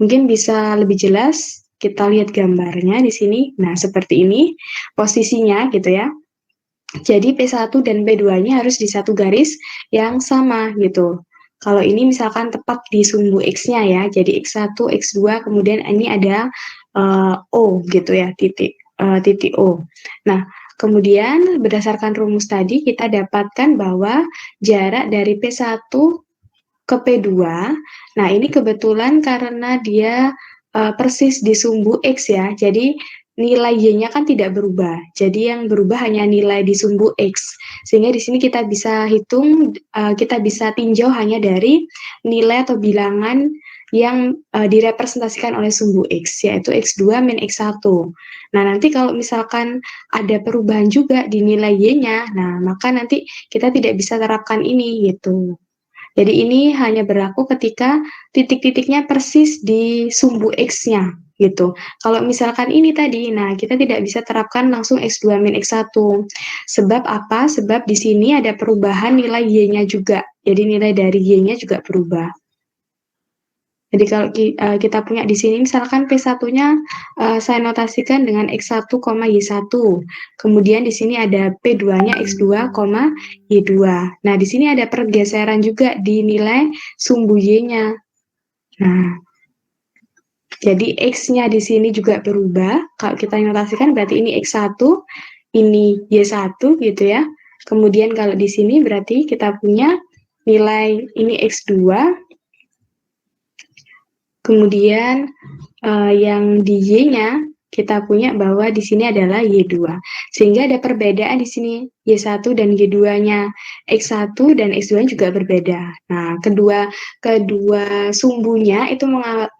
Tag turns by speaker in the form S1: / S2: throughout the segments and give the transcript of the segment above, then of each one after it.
S1: Mungkin bisa lebih jelas kita lihat gambarnya di sini. Nah, seperti ini posisinya gitu ya. Jadi P1 dan P2-nya harus di satu garis yang sama gitu. Kalau ini misalkan tepat di sumbu X-nya ya, jadi X1, X2, kemudian ini ada O gitu ya, titik O. Nah, kemudian berdasarkan rumus tadi kita dapatkan bahwa jarak dari P1 ke P2, nah ini kebetulan karena dia persis di sumbu X ya, jadi nilai Y-nya kan tidak berubah. Jadi yang berubah hanya nilai di sumbu X. Sehingga di sini kita bisa hitung, kita bisa tinjau hanya dari nilai atau bilangan yang direpresentasikan oleh sumbu X, yaitu X2 min X1. Nah, nanti kalau misalkan ada perubahan juga di nilai Y-nya, nah maka nanti kita tidak bisa terapkan ini gitu. Jadi ini hanya berlaku ketika titik-titiknya persis di sumbu X-nya gitu. Kalau misalkan ini tadi, nah kita tidak bisa terapkan langsung X2 min X1. Sebab apa? Sebab di sini ada perubahan nilai Y-nya juga. Jadi nilai dari Y-nya juga berubah. Jadi kalau kita punya di sini misalkan P1-nya saya notasikan dengan X1, Y1. Kemudian di sini ada P2-nya X2, Y2. Nah, di sini ada pergeseran juga di nilai sumbu Y-nya. Nah, jadi X-nya di sini juga berubah. Kalau kita notasikan berarti ini X1, ini Y1 gitu ya. Kemudian kalau di sini berarti kita punya nilai ini X2, kemudian yang di Y-nya kita punya bahwa di sini adalah Y2. Sehingga ada perbedaan di sini Y1 dan Y2-nya. X1 dan X2 juga berbeda. Nah, kedua sumbunya itu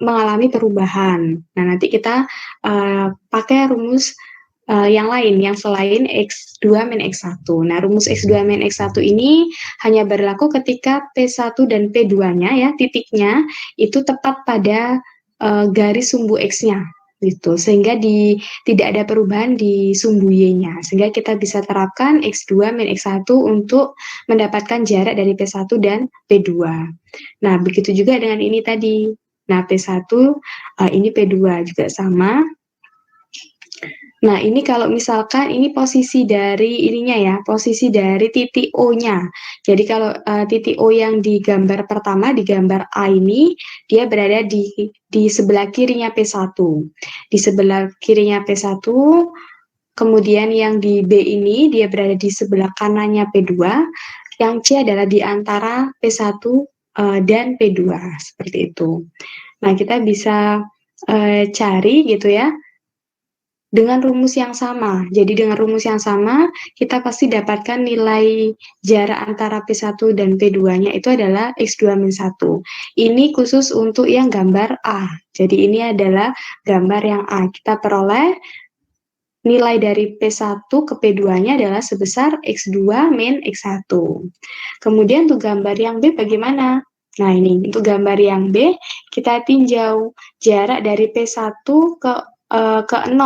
S1: mengalami perubahan. Nah, nanti kita pakai rumus yang lain, yang selain X2 min X1. Nah, rumus X2 min X1 ini hanya berlaku ketika P1 dan P2-nya ya, titiknya itu tepat pada garis sumbu X-nya gitu. Sehingga tidak ada perubahan di sumbu Y-nya. Sehingga kita bisa terapkan X2 min X1 untuk mendapatkan jarak dari P1 dan P2. Nah, begitu juga dengan ini tadi. Nah, P1 ini P2 juga sama. Nah, ini kalau misalkan ini posisi dari ininya ya, posisi dari titik O-nya. Jadi kalau titik O yang di gambar pertama, di gambar A ini, dia berada di sebelah kirinya P1. Di sebelah kirinya P1, kemudian yang di B ini, dia berada di sebelah kanannya P2, yang C adalah di antara P1 dan P2, seperti itu. Nah, kita bisa cari gitu ya, dengan rumus yang sama. Jadi dengan rumus yang sama, kita pasti dapatkan nilai jarak antara P1 dan P2-nya itu adalah X2 min 1. Ini khusus untuk yang gambar A. Jadi ini adalah gambar yang A. Kita peroleh nilai dari P1 ke P2-nya adalah sebesar X2 min X1. Kemudian untuk gambar yang B bagaimana? Nah ini, untuk gambar yang B, kita tinjau jarak dari P1 ke 0.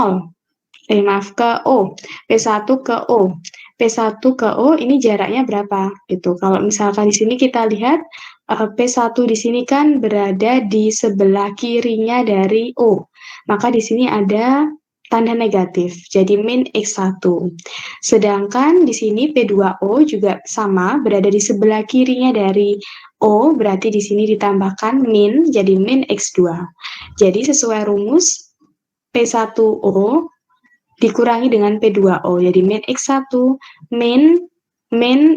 S1: Maaf, ke O. P1 ke O. P1 ke O ini jaraknya berapa? Gitu. Kalau misalkan di sini kita lihat P1 di sini kan berada di sebelah kirinya dari O. Maka di sini ada tanda negatif. Jadi min X1. Sedangkan di sini P2O juga sama, berada di sebelah kirinya dari O, berarti di sini ditambahkan min, jadi min X2. Jadi sesuai rumus P1O dikurangi dengan P2O. Jadi min X1 min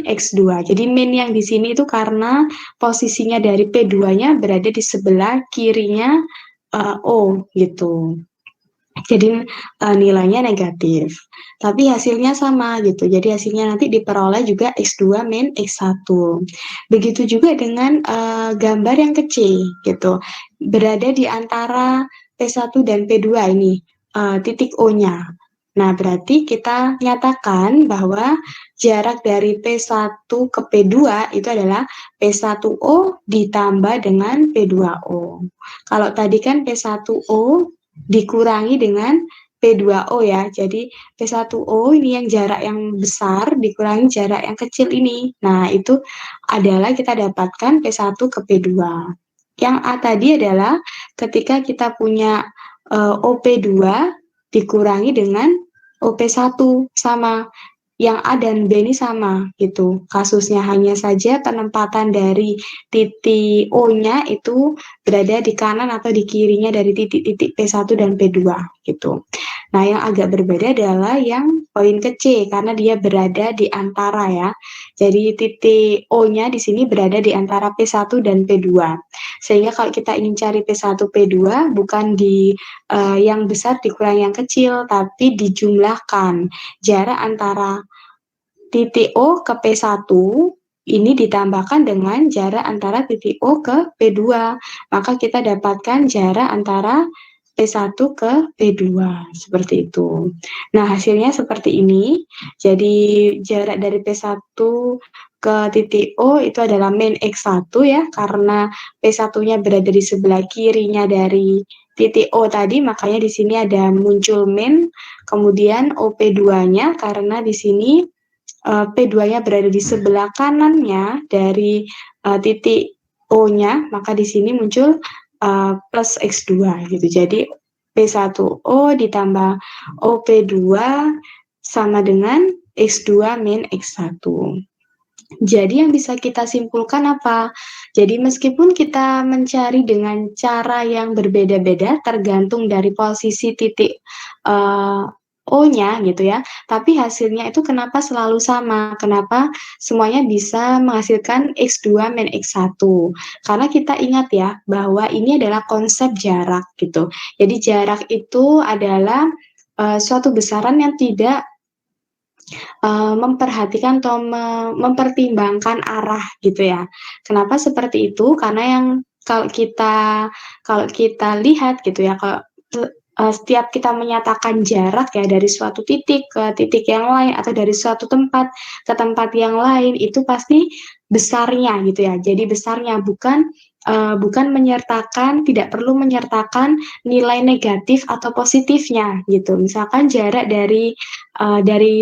S1: X2. Jadi min yang di sini itu karena posisinya dari P2-nya berada di sebelah kirinya O gitu. Jadi nilainya negatif. Tapi hasilnya sama gitu. Jadi hasilnya nanti diperoleh juga X2 min X1. Begitu juga dengan gambar yang kecil gitu. Berada di antara P1 dan P2 ini titik O-nya. Nah, berarti kita nyatakan bahwa jarak dari P1 ke P2 itu adalah P1O ditambah dengan P2O. Kalau tadi kan P1O dikurangi dengan P2O ya. Jadi P1O ini yang jarak yang besar dikurangi jarak yang kecil ini. Nah, itu adalah kita dapatkan P1 ke P2. Yang A tadi adalah ketika kita punya OP2 dikurangi dengan OP1 sama. Yang A dan B ini sama gitu. Kasusnya hanya saja penempatan dari titik O-nya itu berada di kanan atau di kirinya dari titik-titik P1 dan P2 gitu. Nah, yang agak berbeda adalah yang poin ke C karena dia berada di antara ya. Jadi titik O-nya di sini berada di antara P1 dan P2. Sehingga kalau kita ingin cari P1, P2 bukan di yang besar dikurangi yang kecil, tapi dijumlahkan jarak antara titik O ke P1 ini ditambahkan dengan jarak antara titik O ke P2. Maka kita dapatkan jarak antara P1 ke P2. Seperti itu. Nah, hasilnya seperti ini. Jadi, jarak dari P1 ke titik O itu adalah min X1 ya, karena P1-nya berada di sebelah kirinya dari titik O tadi, makanya di sini ada muncul min, kemudian OP2-nya karena di sini P2-nya berada di sebelah kanannya dari titik O-nya, maka di sini muncul plus X2 gitu. Jadi P1O ditambah OP2 sama dengan X2 min X1. Jadi yang bisa kita simpulkan apa? Jadi meskipun kita mencari dengan cara yang berbeda-beda tergantung dari posisi titik O-nya gitu ya, tapi hasilnya itu kenapa selalu sama? Kenapa semuanya bisa menghasilkan X2 min X1? Karena kita ingat ya bahwa ini adalah konsep jarak gitu. Jadi jarak itu adalah suatu besaran yang tidak memperhatikan atau mempertimbangkan arah gitu ya. Kenapa seperti itu? Karena yang kalau kita lihat gitu ya, kalau setiap kita menyatakan jarak ya dari suatu titik ke titik yang lain atau dari suatu tempat ke tempat yang lain itu pasti besarnya gitu ya. Jadi besarnya bukan menyertakan, tidak perlu menyertakan nilai negatif atau positifnya gitu. Misalkan jarak dari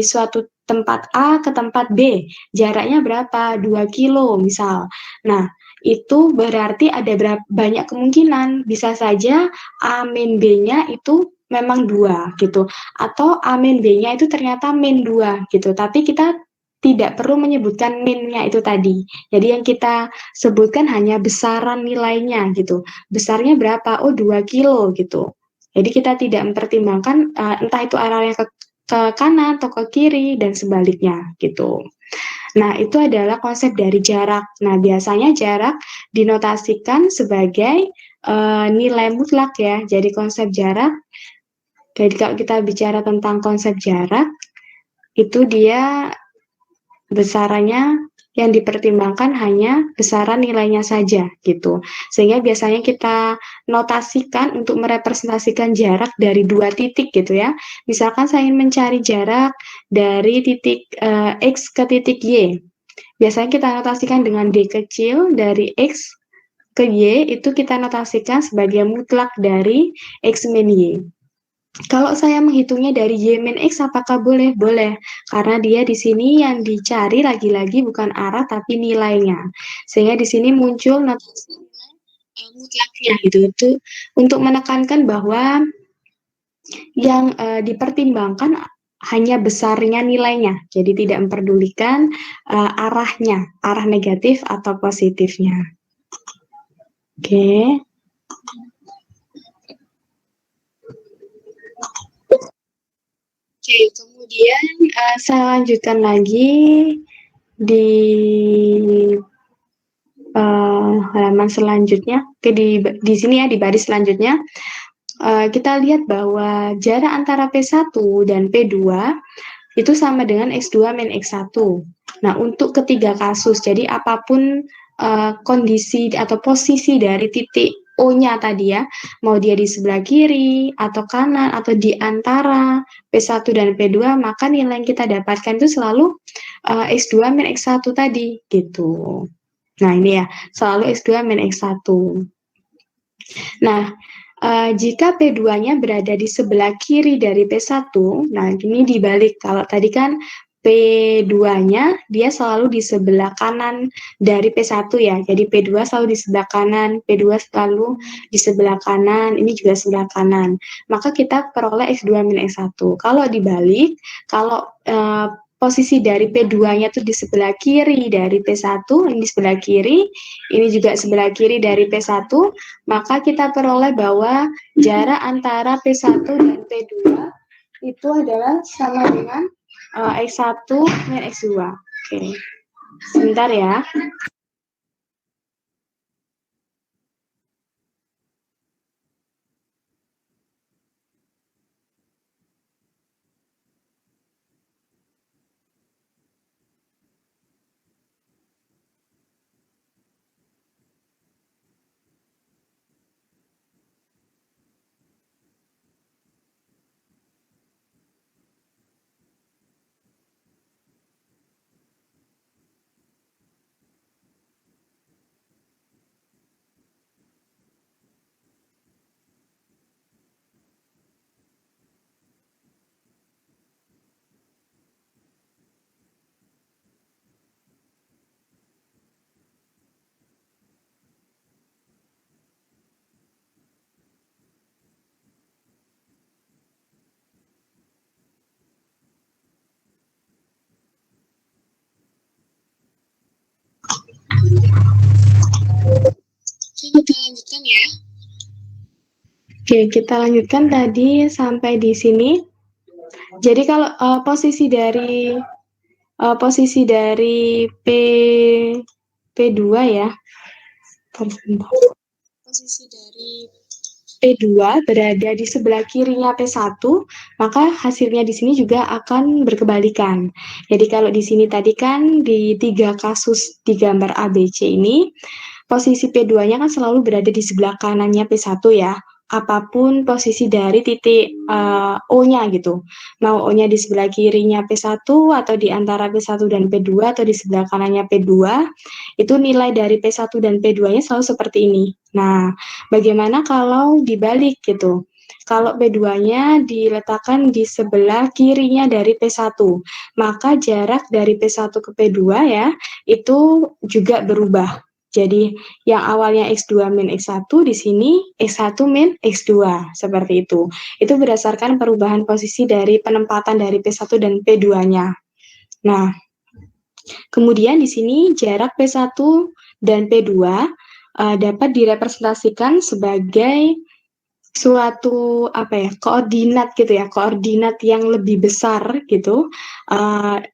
S1: suatu tempat A ke tempat B, jaraknya berapa? 2 kilo misal. Nah, itu berarti ada banyak kemungkinan. Bisa saja A min B-nya itu memang 2 gitu. Atau A min B-nya itu ternyata min 2 gitu. Tapi kita tidak perlu menyebutkan min-nya itu tadi. Jadi yang kita sebutkan hanya besaran nilainya gitu. Besarnya berapa? Oh, 2 kilo gitu. Jadi kita tidak mempertimbangkan entah itu arahnya ke kanan atau ke kiri dan sebaliknya gitu. Nah, itu adalah konsep dari jarak. Nah, biasanya jarak dinotasikan sebagai nilai mutlak ya. Jadi konsep jarak, jadi kalau kita bicara tentang konsep jarak, itu dia besarannya yang dipertimbangkan hanya besaran nilainya saja gitu. Sehingga biasanya kita notasikan untuk merepresentasikan jarak dari 2 titik gitu ya. Misalkan saya ingin mencari jarak dari titik X ke titik Y. Biasanya kita notasikan dengan D kecil dari X ke Y, itu kita notasikan sebagai mutlak dari X min Y. Kalau saya menghitungnya dari Y min X, apakah boleh? Boleh, karena dia di sini yang dicari lagi-lagi bukan arah tapi nilainya. Sehingga di sini muncul notasi mutlaknya gitu. Itu untuk menekankan bahwa yang dipertimbangkan hanya besarnya nilainya. Jadi tidak memperdulikan arahnya, arah negatif atau positifnya. Oke. Oke, kemudian saya lanjutkan lagi di halaman selanjutnya. Oke, di sini ya, di baris selanjutnya. Kita lihat bahwa jarak antara P1 dan P2 itu sama dengan X2 min X1. Nah, untuk ketiga kasus, jadi apapun kondisi atau posisi dari titik O-nya tadi ya, mau dia di sebelah kiri atau kanan atau di antara P1 dan P2, maka nilai yang kita dapatkan itu selalu X2 min X1 tadi, gitu. Nah, ini ya, selalu X2 min X1. Nah, jika P2-nya berada di sebelah kiri dari P1, nah ini dibalik. Kalau tadi kan P2-nya dia selalu di sebelah kanan dari P1 ya. Jadi P2 selalu di sebelah kanan, P2 selalu di sebelah kanan, ini juga sebelah kanan. Maka kita peroleh X2 min X1. Kalau dibalik, kalau posisi dari P2-nya tuh di sebelah kiri dari P1, ini di sebelah kiri, ini juga sebelah kiri dari P1, maka kita peroleh bahwa jarak antara P1 dan P2 itu adalah sama dengan X1 min X2. Oke. Sebentar ya. Kita lanjutkan ya. Oke, kita lanjutkan tadi sampai di sini. Jadi kalau posisi dari P2 ya. Posisi dari P2 berada di sebelah kirinya P1, maka hasilnya di sini juga akan berkebalikan. Jadi kalau di sini tadi kan di 3 kasus di gambar ABC ini, posisi P2-nya kan selalu berada di sebelah kanannya P1 ya. Apapun posisi dari titik O-nya gitu. Mau O-nya di sebelah kirinya P1 atau di antara P1 dan P2 atau di sebelah kanannya P2, itu nilai dari P1 dan P2-nya selalu seperti ini. Nah, bagaimana kalau dibalik gitu? Kalau P2-nya diletakkan di sebelah kirinya dari P1, maka jarak dari P1 ke P2 ya, itu juga berubah. Jadi yang awalnya X2 min X1 di sini X1 min X2 seperti itu. Itu berdasarkan perubahan posisi dari penempatan dari P1 dan P2-nya. Nah, kemudian di sini jarak P1 dan P2 dapat direpresentasikan sebagai suatu koordinat gitu ya, koordinat yang lebih besar gitu,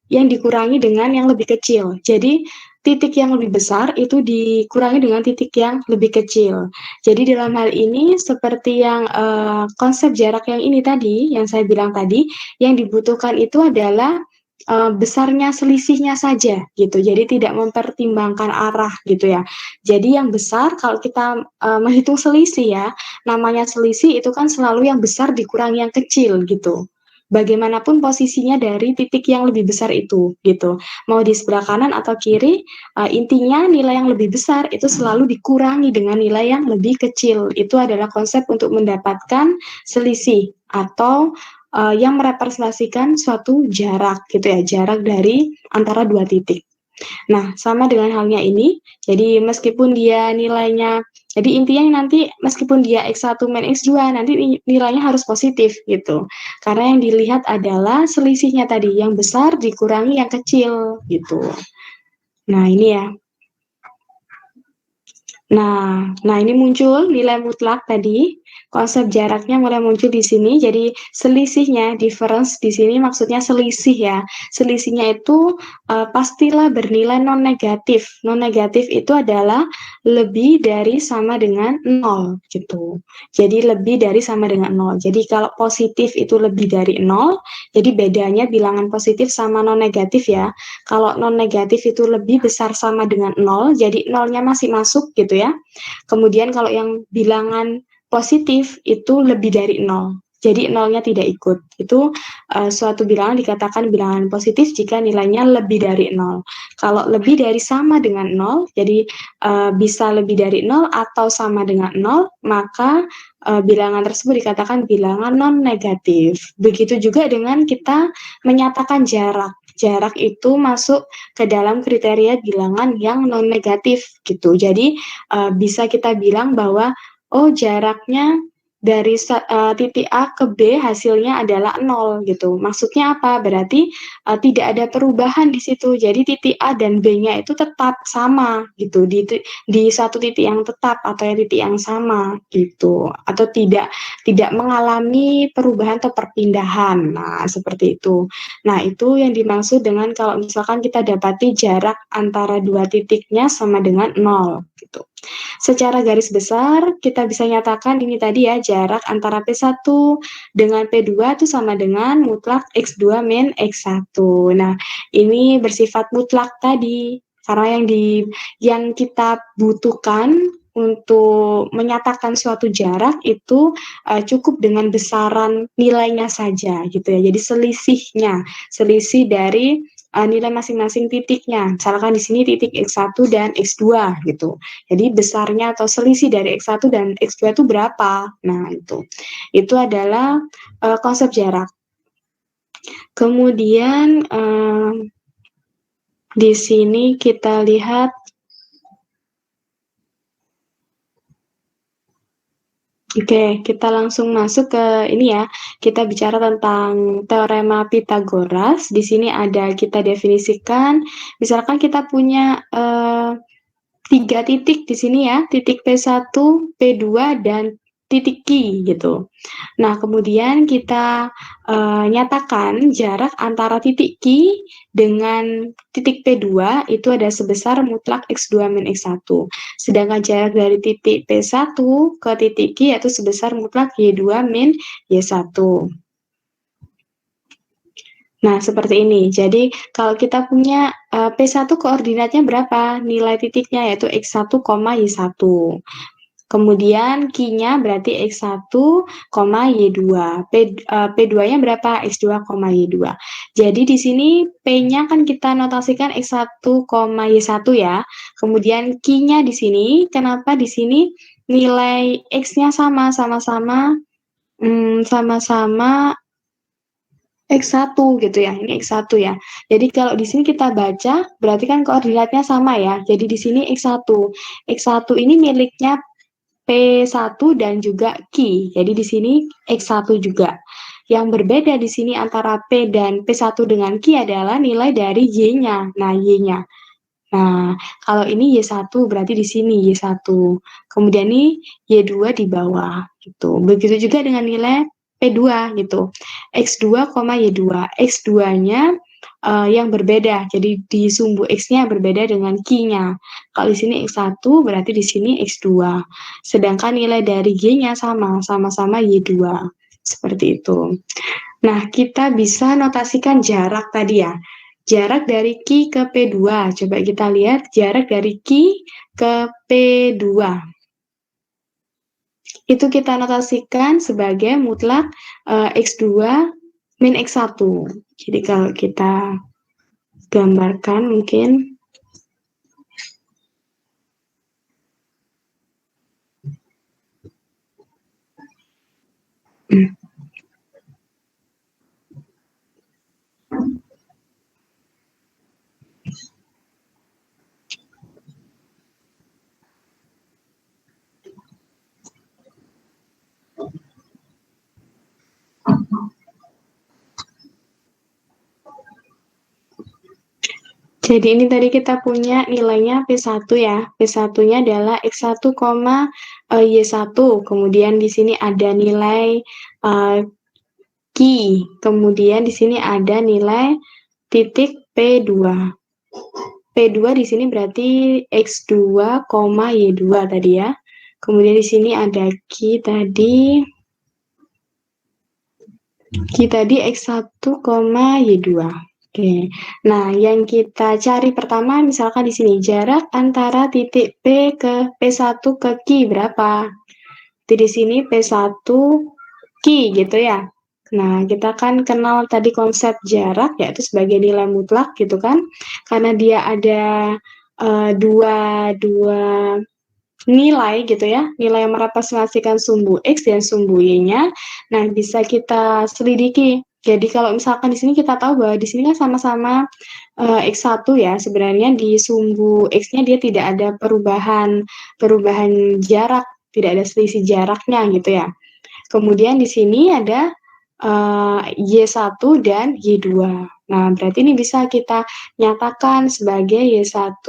S1: yang dikurangi dengan yang lebih kecil. Jadi titik yang lebih besar itu dikurangi dengan titik yang lebih kecil. Jadi dalam hal ini seperti yang konsep jarak yang ini tadi, yang saya bilang tadi, yang dibutuhkan itu adalah besarnya selisihnya saja gitu. Jadi tidak mempertimbangkan arah gitu ya. Jadi yang besar kalau kita menghitung selisih ya, namanya selisih itu kan selalu yang besar dikurangi yang kecil gitu. Bagaimanapun posisinya dari titik yang lebih besar itu gitu. Mau di sebelah kanan atau kiri, intinya nilai yang lebih besar itu selalu dikurangi dengan nilai yang lebih kecil. Itu adalah konsep untuk mendapatkan selisih atau yang merepresentasikan suatu jarak gitu ya, jarak dari antara dua titik. Nah, sama dengan halnya ini, jadi meskipun dia nilainya, jadi intinya nanti meskipun dia X1 min X2, nanti nilainya harus positif gitu. Karena yang dilihat adalah selisihnya tadi, yang besar dikurangi yang kecil gitu. Nah, ini ya. Nah ini muncul nilai mutlak tadi, konsep jaraknya mulai muncul di sini. Jadi selisihnya, difference di sini maksudnya selisih ya. Selisihnya itu pastilah bernilai non negatif. Non negatif itu adalah lebih dari sama dengan 0 gitu. Jadi lebih dari sama dengan 0. Jadi kalau positif itu lebih dari 0, jadi bedanya bilangan positif sama non negatif ya. Kalau non negatif itu lebih besar sama dengan 0, jadi 0-nya masih masuk gitu ya. Kemudian kalau yang bilangan positif itu lebih dari 0. jadi nolnya tidak ikut. Itu suatu bilangan dikatakan bilangan positif jika nilainya lebih dari 0. Kalau lebih dari sama dengan 0, jadi bisa lebih dari 0 atau sama dengan 0, maka bilangan tersebut dikatakan bilangan non-negatif. Begitu juga dengan kita menyatakan jarak. Jarak itu masuk ke dalam kriteria bilangan yang non-negatif gitu. Jadi bisa kita bilang bahwa oh jaraknya dari titik A ke B hasilnya adalah 0 gitu. Maksudnya apa? Berarti tidak ada perubahan di situ. Jadi titik A dan B-nya itu tetap sama gitu di satu titik yang tetap atau yang titik yang sama gitu. Atau tidak mengalami perubahan atau perpindahan. Nah, seperti itu. Nah, itu yang dimaksud dengan kalau misalkan kita dapati jarak antara dua titiknya sama dengan 0 gitu. Secara garis besar, kita bisa nyatakan ini tadi ya, jarak antara P1 dengan P2 itu sama dengan mutlak X2 min X1. Nah, ini bersifat mutlak tadi, karena yang kita butuhkan untuk menyatakan suatu jarak itu cukup dengan besaran nilainya saja gitu ya. Jadi selisih dari nilai masing-masing titiknya. Misalkan di sini titik X1 dan X2 gitu. Jadi besarnya atau selisih dari X1 dan X2 itu berapa? Nah, itu. Itu adalah konsep jarak. Kemudian di sini kita lihat Oke, kita langsung masuk ke ini ya. Kita bicara tentang teorema Pythagoras. Di sini ada kita definisikan, misalkan kita punya 3 titik di sini ya, titik P1, P2, dan titik Q gitu. Nah, kemudian kita nyatakan jarak antara titik Q dengan titik P2 itu ada sebesar mutlak X2 min X1. Sedangkan jarak dari titik P1 ke titik Q yaitu sebesar mutlak Y2 min Y1. Nah, seperti ini. Jadi, kalau kita punya P1 koordinatnya berapa? Nilai titiknya yaitu X1, Y1. Kemudian Q-nya berarti X1, Y2. P2-nya berapa? X2, Y2. Jadi di sini P-nya kan kita notasikan X1, Y1 ya. Kemudian Q-nya di sini, kenapa di sini nilai X-nya sama-sama X1 gitu ya, ini X1 ya. Jadi kalau di sini kita baca, berarti kan koordinatnya sama ya. Jadi di sini X1. X1 ini miliknya P1 dan juga Q. Jadi di sini X1 juga. Yang berbeda di sini antara P dan P1 dengan Q adalah nilai dari Y-nya. Nah, Y-nya. Nah, kalau ini Y1 berarti di sini Y1. Kemudian ini Y2 di bawah gitu. Begitu juga dengan nilai P2 gitu. X2, Y2. X2-nya yang berbeda. Jadi di sumbu X-nya berbeda dengan Q-nya. Kalau di sini X1 berarti di sini X2. Sedangkan nilai dari Y-nya sama-sama Y2. Seperti itu. Nah, kita bisa notasikan jarak tadi ya. Jarak dari Q ke P2. Coba kita lihat jarak dari Q ke P2. Itu kita notasikan sebagai mutlak X2 min X1. Jadi kalau kita gambarkan mungkin jadi ini tadi kita punya nilainya P1 ya. P1-nya adalah X1, Y1. Kemudian di sini ada nilai Q. Kemudian di sini ada nilai titik P2. P2 di sini berarti X2, Y2 tadi ya. Kemudian di sini ada Q tadi. Q tadi X1, Y2. Oke. Nah, yang kita cari pertama misalkan di sini jarak antara titik P ke P1 ke Q berapa? Jadi di sini P1 Q gitu ya. Nah, kita kan kenal tadi konsep jarak yaitu sebagai nilai mutlak gitu kan. Karena dia ada dua nilai gitu ya, nilai yang merepresentasikan sumbu X dan sumbu Y-nya. Nah, bisa kita selidiki. Jadi kalau misalkan di sini kita tahu bahwa di sini kan sama-sama X1 ya, sebenarnya di sumbu X-nya dia tidak ada perubahan jarak, tidak ada selisih jaraknya gitu ya. Kemudian di sini ada Y1 dan Y2. Nah, berarti ini bisa kita nyatakan sebagai Y1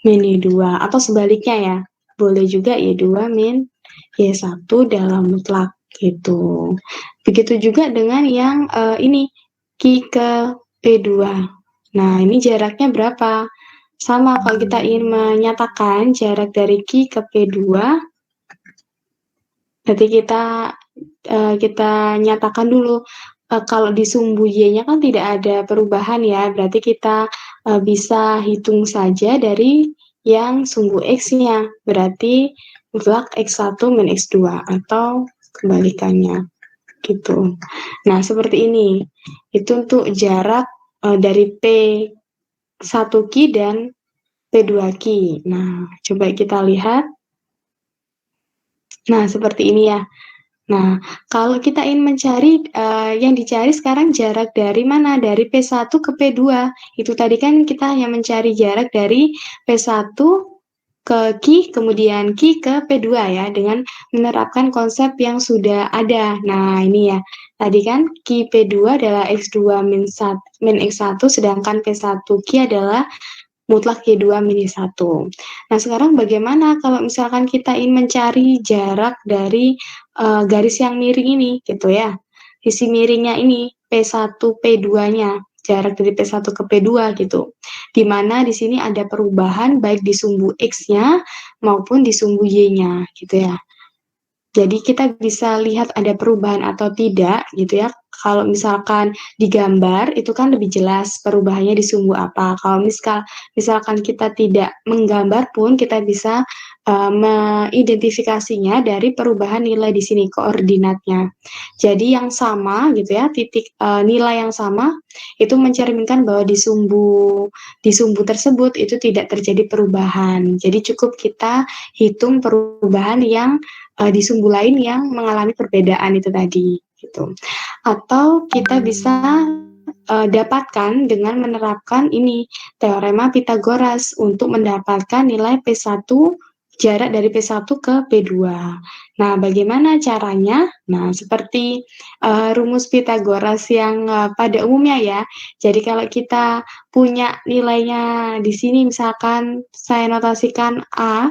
S1: min Y2 atau sebaliknya ya. Boleh juga Y2 min Y1 dalam mutlak gitu. Begitu juga dengan yang ini Q ke P2. Nah, ini jaraknya berapa? Sama kalau kita ingin menyatakan jarak dari Q ke P2, berarti kita nyatakan dulu kalau di sumbu Y-nya kan tidak ada perubahan ya, berarti kita bisa hitung saja dari yang sumbu X-nya, berarti mutlak X1 min X2 atau kebalikannya gitu. Nah, seperti ini. Itu untuk jarak dari P1Q dan P2Q. Nah, coba kita lihat. Nah, seperti ini ya. Nah, kalau kita ingin mencari, yang dicari sekarang jarak dari mana? Dari P1 ke P2. Itu tadi kan kita hanya mencari jarak dari P1 ke Q, kemudian Q ke P2 ya, dengan menerapkan konsep yang sudah ada. Nah, ini ya. Tadi kan Q P2 adalah X2 min X1, sedangkan P1 Q adalah mutlak Y2 min Y1. Nah, sekarang bagaimana kalau misalkan kita ingin mencari jarak dari garis yang miring ini, gitu ya. Sisi miringnya ini, P1, P2-nya, jarak dari P1 ke P2 gitu. Di mana di sini ada perubahan baik di sumbu X-nya maupun di sumbu Y-nya, gitu ya. Jadi kita bisa lihat ada perubahan atau tidak gitu ya. Kalau misalkan digambar itu kan lebih jelas perubahannya di sumbu apa. Kalau misalkan kita tidak menggambar pun kita bisa mengidentifikasinya dari perubahan nilai di sini koordinatnya. Jadi yang sama gitu ya, titik nilai yang sama itu mencerminkan bahwa di sumbu tersebut itu tidak terjadi perubahan. Jadi cukup kita hitung perubahan yang di sumbu lain yang mengalami perbedaan itu tadi gitu. Atau kita bisa dapatkan dengan menerapkan ini teorema Pitagoras untuk mendapatkan nilai P1 jarak dari P1 ke P2. Nah, bagaimana caranya? Nah, seperti rumus Pitagoras yang pada umumnya ya. Jadi kalau kita punya nilainya di sini misalkan saya notasikan A,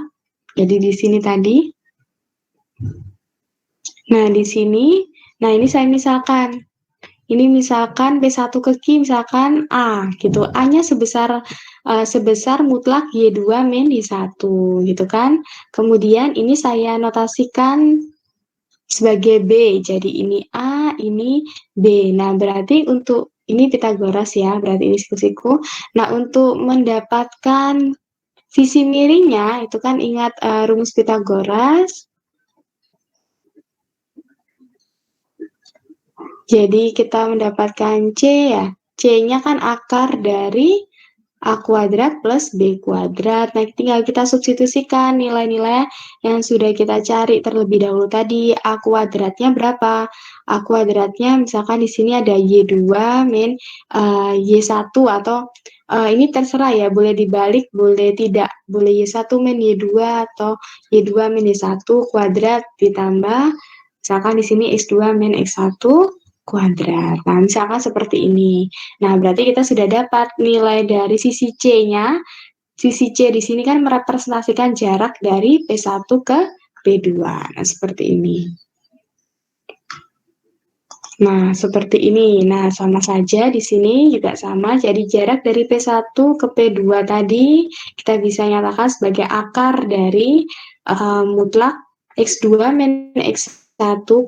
S1: jadi di sini tadi. Nah, di sini, ini saya misalkan, ini misalkan P1 ke Q, misalkan A, gitu. A-nya sebesar mutlak Y2 min Y1, gitu kan. Kemudian ini saya notasikan sebagai B, jadi ini A, ini B. Nah, berarti untuk, ini Pitagoras ya, berarti ini siku-siku. Nah, untuk mendapatkan sisi miringnya, itu kan ingat rumus Pitagoras. Jadi kita mendapatkan C ya. C-nya kan akar dari A kuadrat plus B kuadrat. Nah, tinggal kita substitusikan nilai-nilai yang sudah kita cari terlebih dahulu tadi. A kuadratnya berapa? A kuadratnya misalkan di sini ada Y2 min Y1 atau ini terserah ya, boleh dibalik, boleh tidak. Boleh Y1 min Y2 atau Y2 min Y1 kuadrat ditambah misalkan di sini X2 min X1 kuadrat. Nah, misalkan seperti ini. Nah, berarti kita sudah dapat nilai dari sisi C-nya. Sisi C di sini kan merepresentasikan jarak dari P1 ke P2. Nah, seperti ini. Nah, seperti ini. Nah, sama saja di sini juga sama. Jadi jarak dari P1 ke P2 tadi kita bisa nyatakan sebagai akar dari mutlak X2 min X1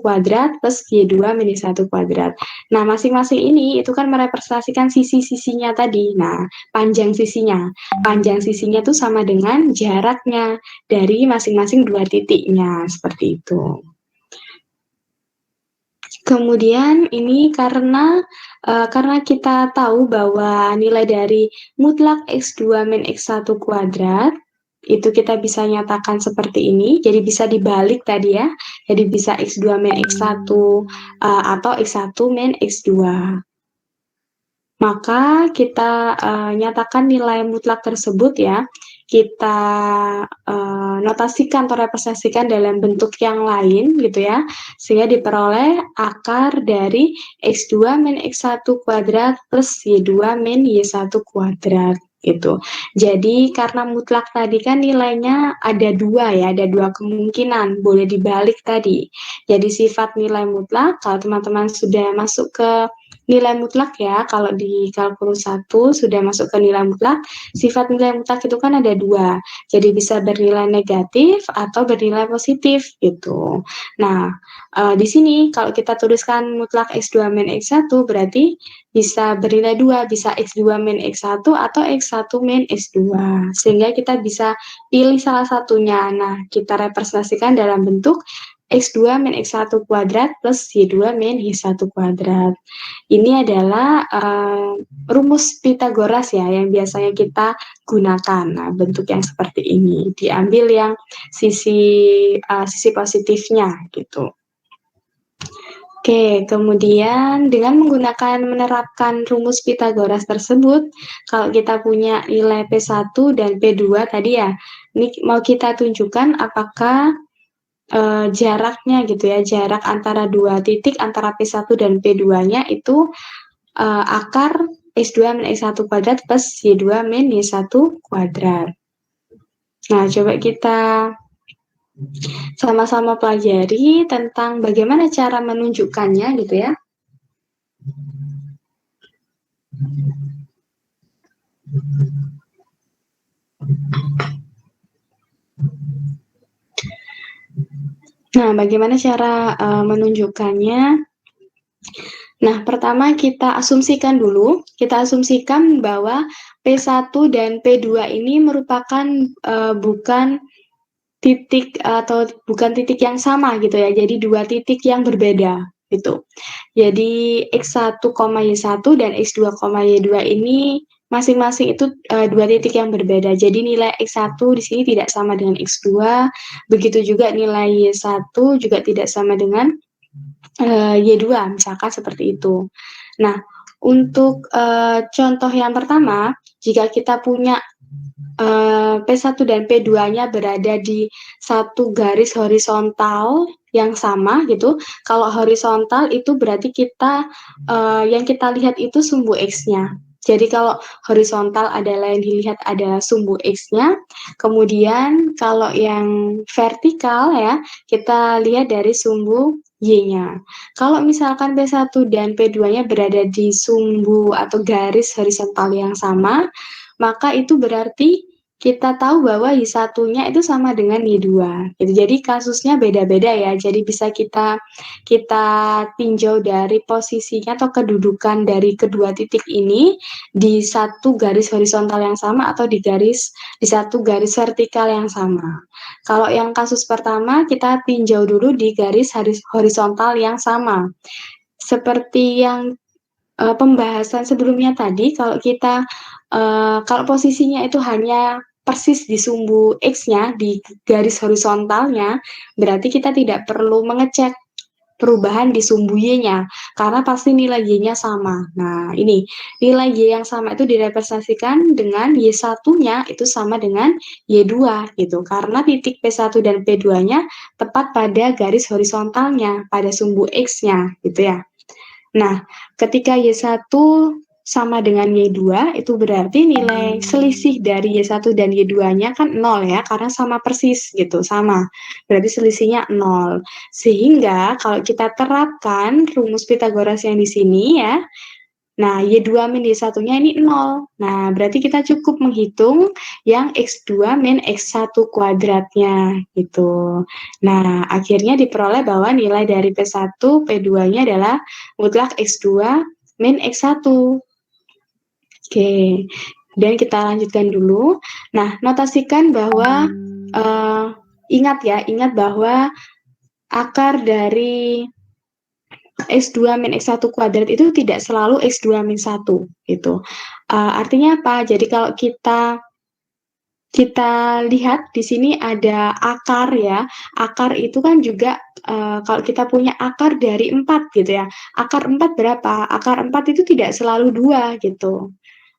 S1: kuadrat plus Y2 min Y1 kuadrat. Nah, masing-masing ini itu kan merepresentasikan sisi-sisinya tadi. Nah, panjang sisinya. Panjang sisinya itu sama dengan jaraknya dari masing-masing dua titiknya. Seperti itu. Kemudian ini karena kita tahu bahwa nilai dari mutlak X2 min X1 kuadrat itu kita bisa nyatakan seperti ini, jadi bisa dibalik tadi ya, jadi bisa X2 min X1 atau X1 min X2. Maka kita nyatakan nilai mutlak tersebut ya, kita notasikan atau representasikan dalam bentuk yang lain gitu ya, sehingga diperoleh akar dari X2 min X1 kuadrat plus Y2 min Y1 kuadrat gitu. Jadi karena mutlak tadi kan nilainya ada dua ya, ada dua kemungkinan, boleh dibalik tadi. Jadi sifat nilai mutlak, kalau teman-teman sudah masuk ke nilai mutlak ya, kalau di kalkulus 1 sudah masuk ke nilai mutlak, sifat nilai mutlak itu kan ada dua, jadi bisa bernilai negatif atau bernilai positif gitu. Nah, di sini kalau kita tuliskan mutlak X2 min X1 berarti bisa bernilai 2, bisa X2 min X1 atau X1 min X2, sehingga kita bisa pilih salah satunya. Nah, kita representasikan dalam bentuk X2 min X1 kuadrat plus Y2 min Y1 kuadrat. Ini adalah rumus Pitagoras ya yang biasanya kita gunakan. Nah, bentuk yang seperti ini diambil yang sisi positifnya gitu. Oke, kemudian dengan menerapkan rumus Pitagoras tersebut, kalau kita punya nilai P1 dan P2 tadi ya, ini mau kita tunjukkan apakah jaraknya gitu ya, jarak antara dua titik antara P1 dan P2-nya itu akar X2 min X1 kuadrat plus Y2 min Y1 kuadrat. Nah, coba kita sama-sama pelajari tentang bagaimana cara menunjukkannya gitu ya. Nah, bagaimana cara menunjukkannya? Nah, pertama kita asumsikan dulu, kita asumsikan bahwa P1 dan P2 ini merupakan bukan titik atau bukan titik yang sama gitu ya, jadi dua titik yang berbeda gitu. Jadi X1, Y1 dan X2, Y2 ini masing-masing itu dua titik yang berbeda. Jadi nilai X1 di sini tidak sama dengan X2, begitu juga nilai Y1 juga tidak sama dengan Y2, misalkan seperti itu. Nah, untuk contoh yang pertama, jika kita punya P1 dan P2-nya berada di satu garis horizontal yang sama gitu. Kalau horizontal itu berarti kita yang kita lihat itu sumbu X-nya. Jadi kalau horizontal adalah yang dilihat ada sumbu X-nya. Kemudian kalau yang vertikal ya, kita lihat dari sumbu Y-nya. Kalau misalkan P1 dan P2-nya berada di sumbu atau garis horizontal yang sama, maka itu berarti kita tahu bahwa Y1-nya itu sama dengan Y2. Gitu. Jadi kasusnya beda-beda ya. Jadi bisa kita tinjau dari posisinya atau kedudukan dari kedua titik ini di satu garis horizontal yang sama atau di satu garis vertikal yang sama. Kalau yang kasus pertama kita tinjau dulu di garis horizontal yang sama. Seperti yang pembahasan sebelumnya tadi, kalau posisinya itu hanya persis di sumbu X-nya, di garis horizontalnya, berarti kita tidak perlu mengecek perubahan di sumbu Y-nya, karena pasti nilai Y-nya sama. Nah, ini nilai Y yang sama itu direpresentasikan dengan Y1-nya itu sama dengan Y2 gitu, karena titik P1 dan P2-nya tepat pada garis horizontalnya, pada sumbu X-nya gitu ya. Nah, ketika Y1 sama dengan Y2, itu berarti nilai selisih dari Y1 dan Y2-nya kan 0 ya, karena sama persis gitu, sama. Berarti selisihnya 0. Sehingga kalau kita terapkan rumus Pitagoras yang di sini ya, nah Y2 min Y1-nya ini 0. Nah, berarti kita cukup menghitung yang X2 min X1 kuadratnya gitu. Nah, akhirnya diperoleh bahwa nilai dari P1, P2-nya adalah mutlak X2 min X1. Oke, dan kita lanjutkan dulu. Nah, notasikan bahwa ingat bahwa akar dari X2 min X1 kuadrat itu tidak selalu X2 min 1 gitu. Artinya apa? Jadi kalau kita lihat di sini ada akar ya. Akar itu kan juga kalau kita punya akar dari 4 gitu ya. Akar 4 berapa? Akar 4 itu tidak selalu 2 gitu.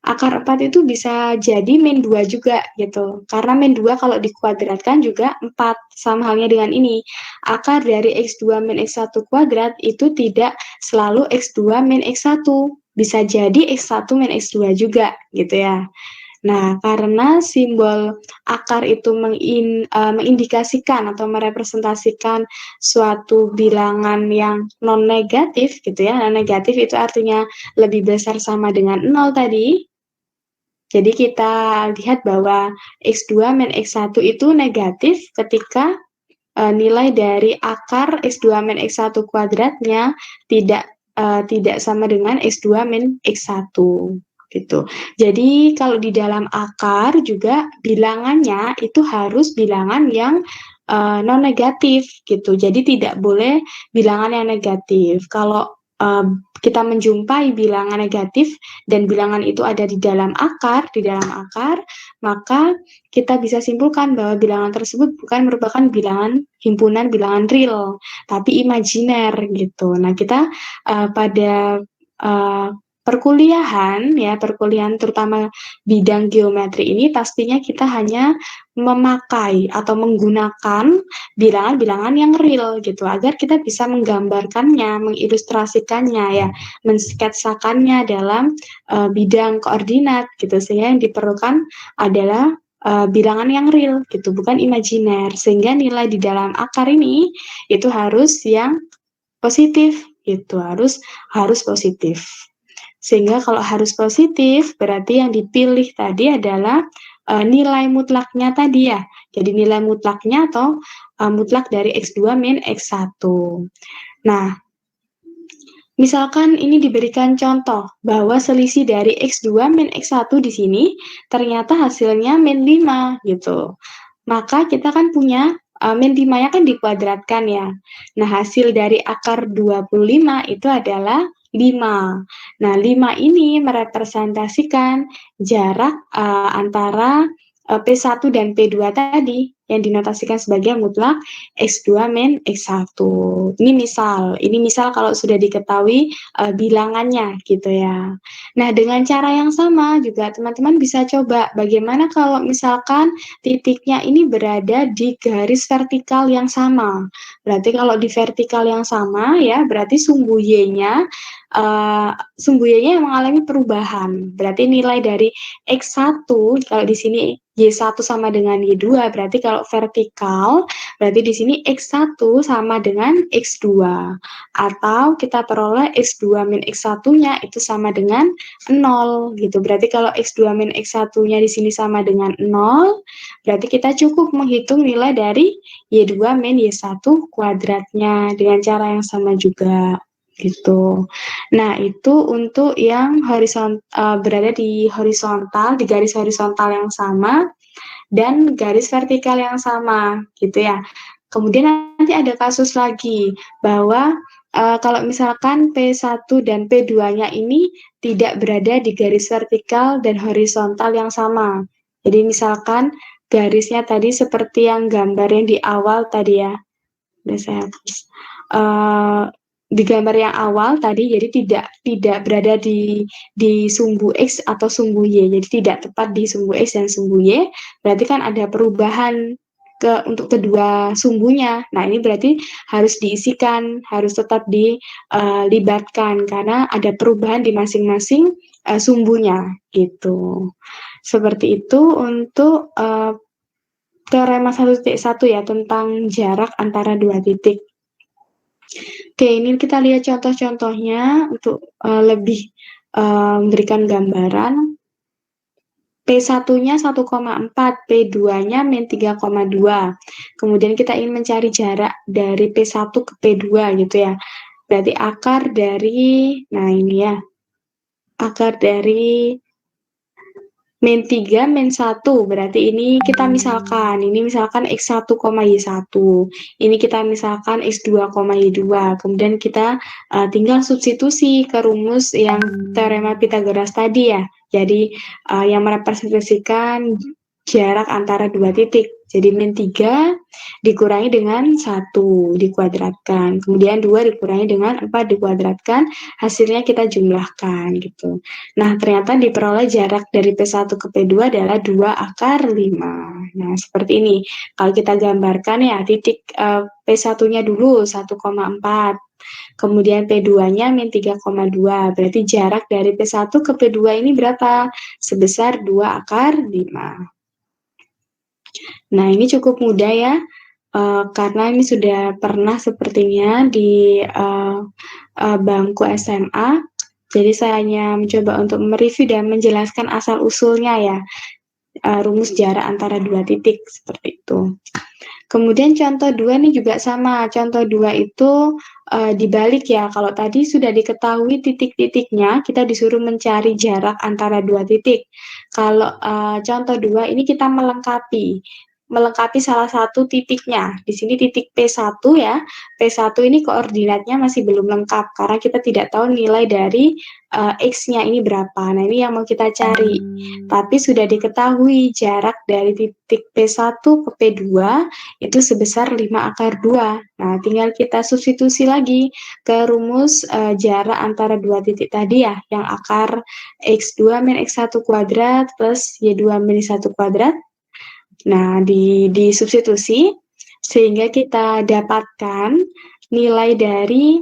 S1: Akar 4 itu bisa jadi min 2 juga gitu. Karena min 2 kalau dikuadratkan juga 4. Sama halnya dengan ini. Akar dari X2 min X1 kuadrat itu tidak selalu X2 min X1. Bisa jadi X1 min X2 juga gitu ya. Nah, karena simbol akar itu mengindikasikan atau merepresentasikan suatu bilangan yang non-negatif gitu ya. Non-negatif itu artinya lebih besar sama dengan 0 tadi. Jadi kita lihat bahwa X2 min X1 itu negatif ketika nilai dari akar X2 min X1 kuadratnya tidak sama dengan X2 min X1 gitu. Jadi kalau di dalam akar juga bilangannya itu harus bilangan yang non negatif gitu. Jadi tidak boleh bilangan yang negatif. Kalau kita menjumpai bilangan negatif dan bilangan itu ada di dalam akar, maka kita bisa simpulkan bahwa bilangan tersebut bukan merupakan bilangan himpunan bilangan real, tapi imajiner gitu. Nah, kita pada perkuliahan terutama bidang geometri ini pastinya kita hanya memakai atau menggunakan bilangan-bilangan yang real gitu agar kita bisa menggambarkannya, mengilustrasikannya ya, mensketsakannya dalam bidang koordinat gitu. Sehingga yang diperlukan adalah bilangan yang real gitu, bukan imajiner. Sehingga nilai di dalam akar ini itu harus yang positif gitu, harus positif. Sehingga kalau harus positif, berarti yang dipilih tadi adalah nilai mutlaknya tadi ya. Jadi nilai mutlaknya atau mutlak dari X2 min X1. Nah, misalkan ini diberikan contoh bahwa selisih dari X2 min X1 di sini ternyata hasilnya min 5 gitu. Maka kita kan punya min 5-nya kan dikuadratkan ya. Nah, hasil dari akar 25 itu adalah 5. Nah, 5 ini merepresentasikan jarak antara P1 dan P2 tadi yang dinotasikan sebagai mutlak X2 min X1. Ini misal kalau sudah diketahui bilangannya gitu ya. Nah, dengan cara yang sama juga teman-teman bisa coba bagaimana kalau misalkan titiknya ini berada di garis vertikal yang sama. Berarti kalau di vertikal yang sama ya, berarti sumbu Y-nya yang mengalami perubahan. Berarti nilai dari X1 kalau di sini Y1 sama dengan Y2, berarti kalau vertikal berarti di sini X1 sama dengan X2. Atau kita peroleh X2 min X1-nya itu sama dengan 0 gitu. Berarti kalau X2 min X1-nya di sini sama dengan 0, berarti kita cukup menghitung nilai dari Y2 min Y1 kuadratnya dengan cara yang sama juga gitu. Nah, itu untuk yang berada di horizontal, di garis horizontal yang sama dan garis vertikal yang sama gitu ya. Kemudian nanti ada kasus lagi bahwa kalau misalkan P1 dan P2-nya ini tidak berada di garis vertikal dan horizontal yang sama. Jadi misalkan garisnya tadi seperti yang gambar yang di awal tadi ya. Udah saya hapus. Di gambar yang awal tadi, jadi tidak berada di sumbu X atau sumbu Y, jadi tidak tepat di sumbu X dan sumbu Y, berarti kan ada perubahan untuk kedua sumbunya. Nah, ini berarti harus diisikan, harus tetap dilibatkan karena ada perubahan di masing-masing sumbunya gitu. Seperti itu untuk teorema 1.1 ya, tentang jarak antara dua titik. Oke, ini kita lihat contoh-contohnya untuk lebih memberikan gambaran. P1-nya 1,4, P2-nya min 3,2. Kemudian kita ingin mencari jarak dari P1 ke P2 gitu ya. Berarti akar dari, nah ini ya, akar dari min 3, min 1, berarti ini kita misalkan, ini misalkan X1, Y1, ini kita misalkan X2, Y2, kemudian kita tinggal substitusi ke rumus yang teorema Pythagoras tadi ya, jadi yang merepresentasikan jarak antara dua titik, jadi min 3 dikurangi dengan 1 dikuadratkan, kemudian 2 dikurangi dengan 4 dikuadratkan, hasilnya kita jumlahkan gitu. Nah, ternyata diperoleh jarak dari P1 ke P2 adalah 2 akar 5. Nah, seperti ini. Kalau kita gambarkan ya, titik P1-nya dulu 1,4. Kemudian P2-nya min 3,2. Berarti jarak dari P1 ke P2 ini berapa? Sebesar 2 akar 5. Nah, ini cukup mudah ya. Karena ini sudah pernah sepertinya di bangku SMA. Jadi saya hanya mencoba untuk mereview dan menjelaskan asal-usulnya ya, rumus jarak antara dua titik seperti itu. Kemudian contoh 2 nih juga sama, contoh 2 itu dibalik ya, kalau tadi sudah diketahui titik-titiknya, kita disuruh mencari jarak antara dua titik. Kalau contoh 2 ini kita melengkapi salah satu titiknya. Di sini titik P1 ya. P1 ini koordinatnya masih belum lengkap karena kita tidak tahu nilai dari X-nya ini berapa. Nah, ini yang mau kita cari. Tapi sudah diketahui jarak dari titik P1 ke P2 itu sebesar 5 akar 2. Nah, tinggal kita substitusi lagi ke rumus jarak antara dua titik tadi ya, yang akar X2 min X1 kuadrat plus Y2 min 1 kuadrat. Nah, disubstitusi sehingga kita dapatkan nilai dari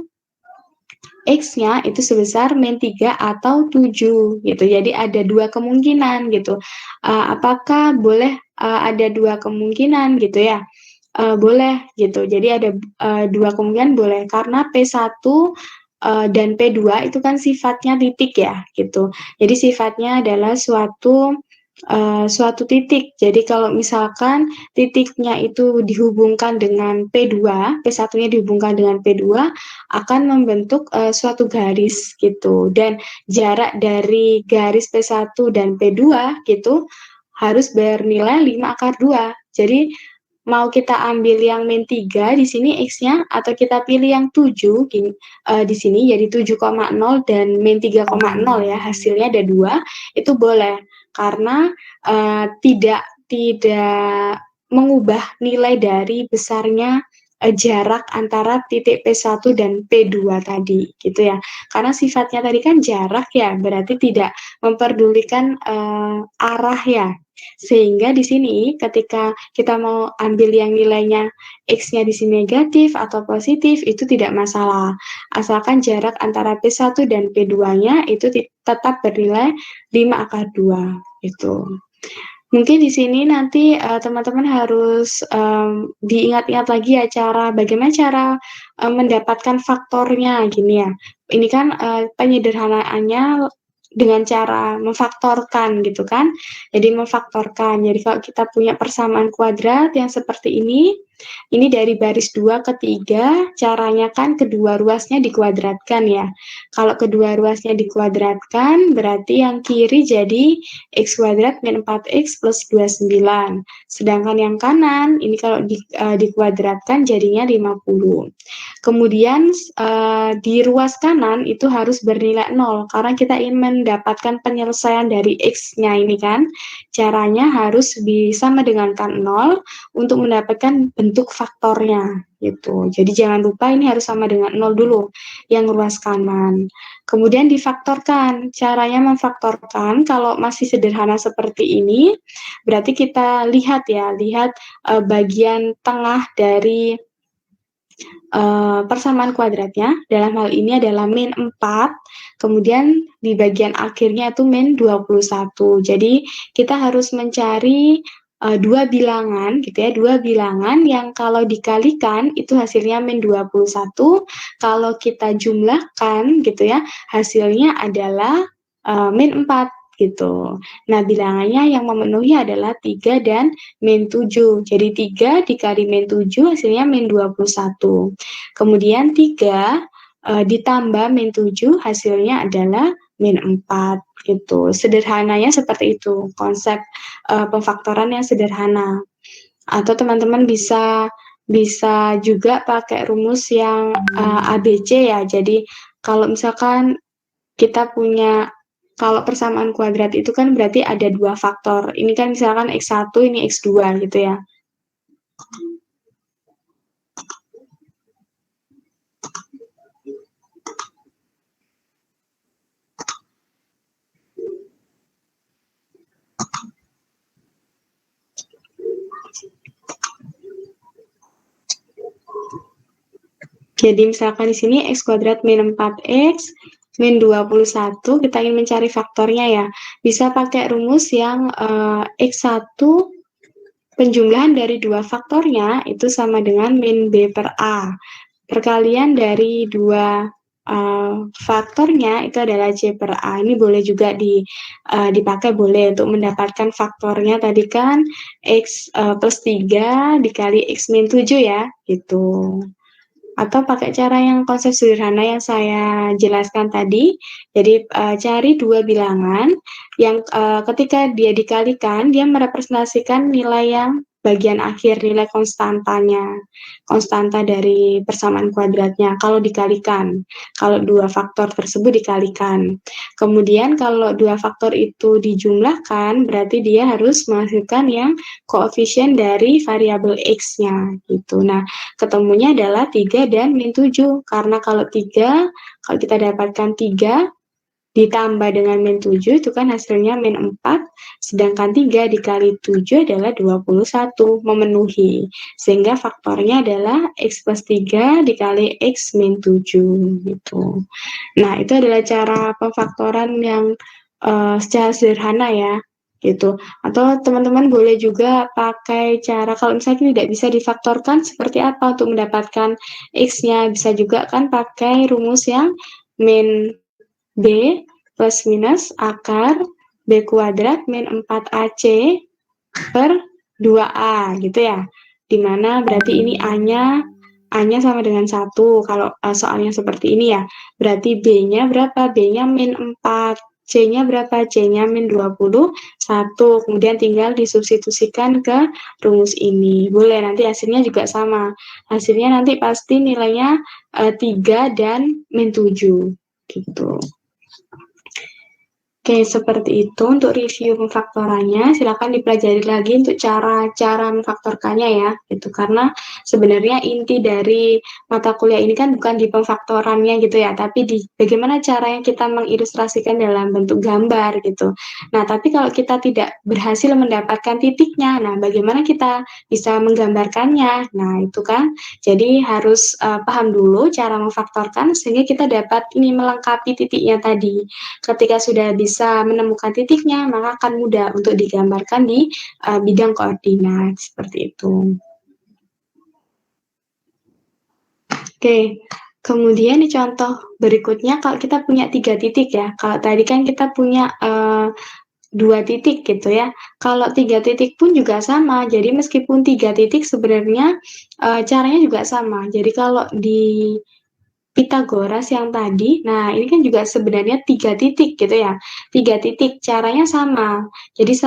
S1: X-nya itu sebesar min 3 atau 7 gitu. Jadi ada dua kemungkinan gitu. Apakah boleh ada dua kemungkinan gitu ya? Boleh gitu. Jadi ada dua kemungkinan boleh karena P1 dan P2 itu kan sifatnya titik ya gitu. Jadi sifatnya adalah suatu titik. Jadi kalau misalkan titiknya itu dihubungkan dengan P2, P1-nya dihubungkan dengan P2, akan membentuk suatu garis gitu. Dan jarak dari garis P1 dan P2 gitu harus bernilai 5 akar 2. Jadi mau kita ambil yang min 3 di sini X-nya atau kita pilih yang 7 di sini jadi 7,0 dan min 3,0 ya, hasilnya ada 2, itu boleh karena tidak mengubah nilai dari besarnya jarak antara titik P1 dan P2 tadi gitu ya. Karena sifatnya tadi kan jarak ya, berarti tidak memperdulikan arah ya. Sehingga di sini ketika kita mau ambil yang nilainya X-nya di sini negatif atau positif itu tidak masalah. Asalkan jarak antara P1 dan P2-nya itu tetap bernilai 5 akar 2 gitu. Mungkin di sini nanti teman-teman harus diingat-ingat lagi ya bagaimana cara mendapatkan faktornya gini ya. Ini kan penyederhanaannya dengan cara memfaktorkan gitu kan. Jadi memfaktorkan. Jadi kalau kita punya persamaan kuadrat yang seperti ini dari baris 2 ke 3, caranya kan kedua ruasnya dikuadratkan ya. Kalau kedua ruasnya dikuadratkan, berarti yang kiri jadi X kuadrat min 4X plus 29. Sedangkan yang kanan, ini kalau dikuadratkan jadinya 50. Kemudian di ruas kanan itu harus bernilai 0, karena kita ingin mendapatkan penyelesaian dari X-nya ini kan. Caranya harus disamadengankan 0 untuk mendapatkan bentuk faktornya gitu. Jadi jangan lupa ini harus sama dengan 0 dulu yang ruas kanan. Kemudian difaktorkan. Caranya memfaktorkan kalau masih sederhana seperti ini, berarti kita lihat bagian tengah dari persamaan kuadratnya. Dalam hal ini adalah min 4, kemudian di bagian akhirnya itu min 21. Jadi kita harus mencari dua bilangan gitu ya, dua bilangan yang kalau dikalikan itu hasilnya min 21, kalau kita jumlahkan gitu ya, hasilnya adalah min 4 gitu. Nah, bilangannya yang memenuhi adalah 3 dan min 7. Jadi 3 dikali min 7 hasilnya min 21. Kemudian 3 ditambah min 7 hasilnya adalah min 4 gitu. Sederhananya seperti itu, konsep pemfaktoran yang sederhana. Atau teman-teman bisa juga pakai rumus yang ABC ya. Jadi kalau misalkan kita punya, kalau persamaan kuadrat itu kan berarti ada dua faktor. Ini kan misalkan X1, ini X2 gitu ya. Jadi misalkan di sini X kuadrat min 4X min 21, kita ingin mencari faktornya ya. Bisa pakai rumus yang X1 penjumlahan dari dua faktornya itu sama dengan min B per A. Perkalian dari dua faktornya itu adalah C per A. Ini boleh juga dipakai, boleh untuk mendapatkan faktornya tadi kan X plus 3 dikali X min 7 ya, gitu. Atau pakai cara yang konsep sederhana yang saya jelaskan tadi. Jadi cari dua bilangan yang ketika dia dikalikan, dia merepresentasikan nilai yang bagian akhir, nilai konstantanya, konstanta dari persamaan kuadratnya kalau dikalikan, kalau dua faktor tersebut dikalikan. Kemudian kalau dua faktor itu dijumlahkan, berarti dia harus menghasilkan yang koefisien dari variabel X-nya gitu. Nah, ketemunya adalah 3 dan min 7, karena kalau kita dapatkan 3 ditambah dengan min 7 itu kan hasilnya min 4, sedangkan 3 dikali 7 adalah 21, memenuhi. Sehingga faktornya adalah X plus 3 dikali X min 7 gitu. Nah, itu adalah cara pemfaktoran yang secara sederhana ya gitu. Atau teman-teman boleh juga pakai cara kalau misalnya tidak bisa difaktorkan seperti apa untuk mendapatkan X-nya, bisa juga kan pakai rumus yang min B plus minus akar B kuadrat min 4AC per 2A gitu ya. Dimana berarti ini A-nya sama dengan 1 kalau soalnya seperti ini ya. Berarti B-nya berapa? B-nya min 4. C-nya berapa? C-nya min 21. Kemudian tinggal disubstitusikan ke rumus ini. Boleh, nanti hasilnya juga sama. Hasilnya nanti pasti nilainya 3 dan min 7 gitu. Oke, seperti itu untuk review pemfaktorannya. Silakan dipelajari lagi untuk cara-cara memfaktorkannya ya, gitu. Karena sebenarnya inti dari mata kuliah ini kan bukan di pemfaktorannya gitu ya, tapi di bagaimana caranya kita mengilustrasikan dalam bentuk gambar gitu. Nah, tapi kalau kita tidak berhasil mendapatkan titiknya, nah bagaimana kita bisa menggambarkannya? Nah, itu kan. Jadi harus paham dulu cara memfaktorkan sehingga kita dapat ini melengkapi titiknya tadi. Ketika sudah bisa menemukan titiknya, maka akan mudah untuk digambarkan di bidang koordinat, seperti itu. Oke, kemudian di contoh berikutnya, kalau kita punya 3 titik ya, kalau tadi kan kita punya 2 titik gitu ya, kalau 3 titik pun juga sama, jadi meskipun 3 titik sebenarnya caranya juga sama. Jadi kalau di Pitagoras yang tadi, nah ini kan juga sebenarnya 3 titik gitu ya, 3 titik caranya sama. Jadi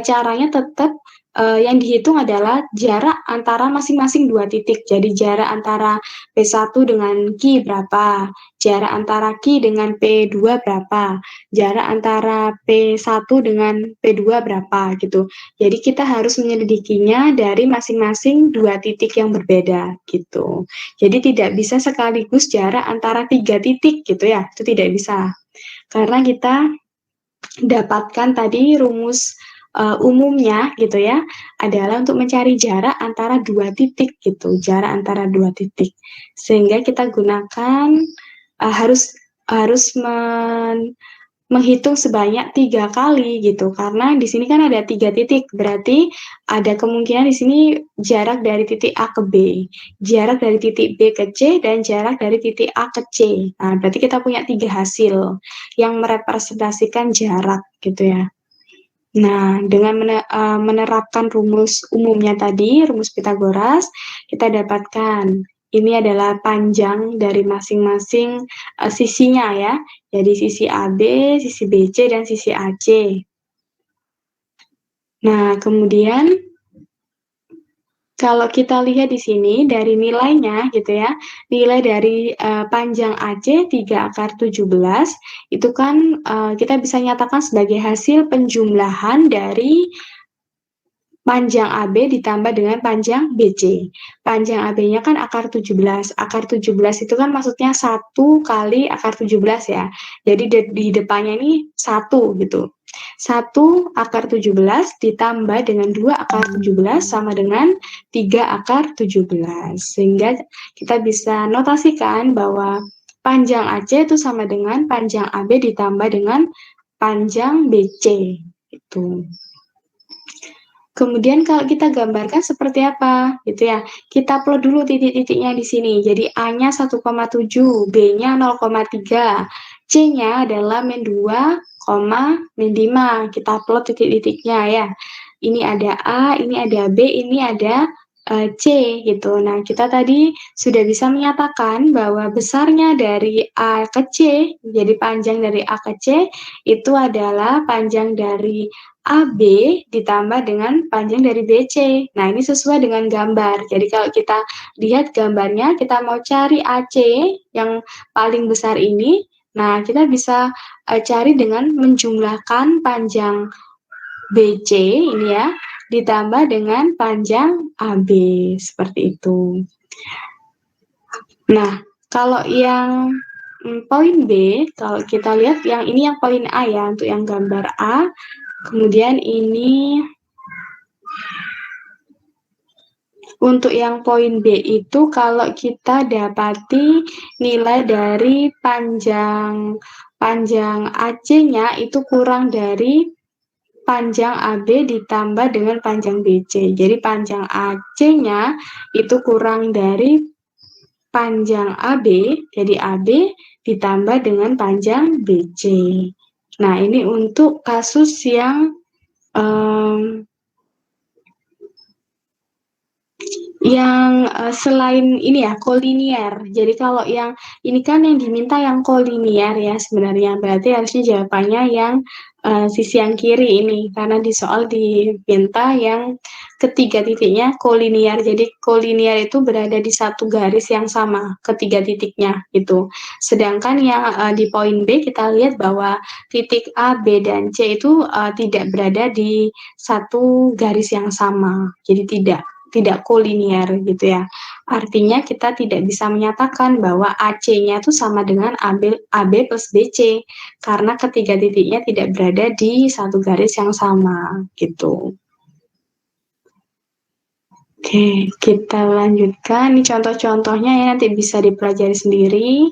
S1: caranya tetap yang dihitung adalah jarak antara masing-masing 2 titik. Jadi jarak antara P1 dengan Q berapa, jarak antara Q dengan P2 berapa, jarak antara P1 dengan P2 berapa gitu. Jadi kita harus menyelidikinya dari masing-masing 2 titik yang berbeda gitu. Jadi tidak bisa sekaligus jarak antara 3 titik gitu ya, itu tidak bisa. Karena kita dapatkan tadi rumus umumnya gitu ya, adalah untuk mencari jarak antara 2 titik gitu, jarak antara 2 titik. Sehingga kita gunakan harus menghitung sebanyak 3 kali gitu, karena di sini kan ada 3 titik, berarti ada kemungkinan di sini jarak dari titik A ke B, jarak dari titik B ke C, dan jarak dari titik A ke C. Nah, berarti kita punya 3 hasil yang merepresentasikan jarak gitu ya. Nah, dengan menerapkan rumus umumnya tadi, rumus Pitagoras, kita dapatkan ini adalah panjang dari masing-masing sisinya ya. Jadi sisi AB, sisi BC, dan sisi AC. Nah, kemudian kalau kita lihat di sini dari nilainya gitu ya, nilai dari panjang AC 3/17 itu kan kita bisa nyatakan sebagai hasil penjumlahan dari panjang AB ditambah dengan panjang BC. Panjang AB-nya kan akar 17. Akar 17 itu kan maksudnya 1 kali akar 17 ya. Jadi di depannya ini 1 gitu. 1 akar 17 ditambah dengan 2 akar 17 sama dengan 3 akar 17. Sehingga kita bisa notasikan bahwa panjang AC itu sama dengan panjang AB ditambah dengan panjang BC. Itu. Kemudian kalau kita gambarkan seperti apa, gitu ya. Kita plot dulu titik-titiknya di sini. Jadi A-nya 1,7, B-nya 0,3, C-nya adalah min 2, min 5. Kita plot titik-titiknya ya. Ini ada A, ini ada B, ini ada C gitu. Nah, kita tadi sudah bisa menyatakan bahwa besarnya dari A ke C, jadi panjang dari A ke C, itu adalah panjang dari AB ditambah dengan panjang dari BC. Nah, ini sesuai dengan gambar. Jadi kalau kita lihat gambarnya, kita mau cari AC yang paling besar ini, nah kita bisa cari dengan menjumlahkan panjang BC ini ya, ditambah dengan panjang AB, seperti itu. Nah, kalau yang poin B, kalau kita lihat yang ini yang poin A ya, untuk yang gambar A, kemudian ini untuk yang poin B itu kalau kita dapati nilai dari panjang AC-nya itu kurang dari panjang AB ditambah dengan panjang BC. Jadi panjang AC-nya itu kurang dari panjang AB, jadi AB ditambah dengan panjang BC. Nah, ini untuk kasus yang selain ini ya, kolinier. Jadi kalau yang ini kan yang diminta yang kolinier ya sebenarnya, berarti harusnya jawabannya yang sisi yang kiri ini, karena di soal diminta yang ketiga titiknya kolinier. Jadi kolinier itu berada di satu garis yang sama, ketiga titiknya gitu. Sedangkan yang di poin B kita lihat bahwa titik A, B, dan C itu tidak berada di satu garis yang sama. Jadi tidak kolinier gitu ya. Artinya kita tidak bisa menyatakan bahwa AC-nya itu sama dengan AB plus BC karena ketiga titiknya tidak berada di satu garis yang sama gitu. Oke, kita lanjutkan. Ini contoh-contohnya ya, nanti bisa dipelajari sendiri.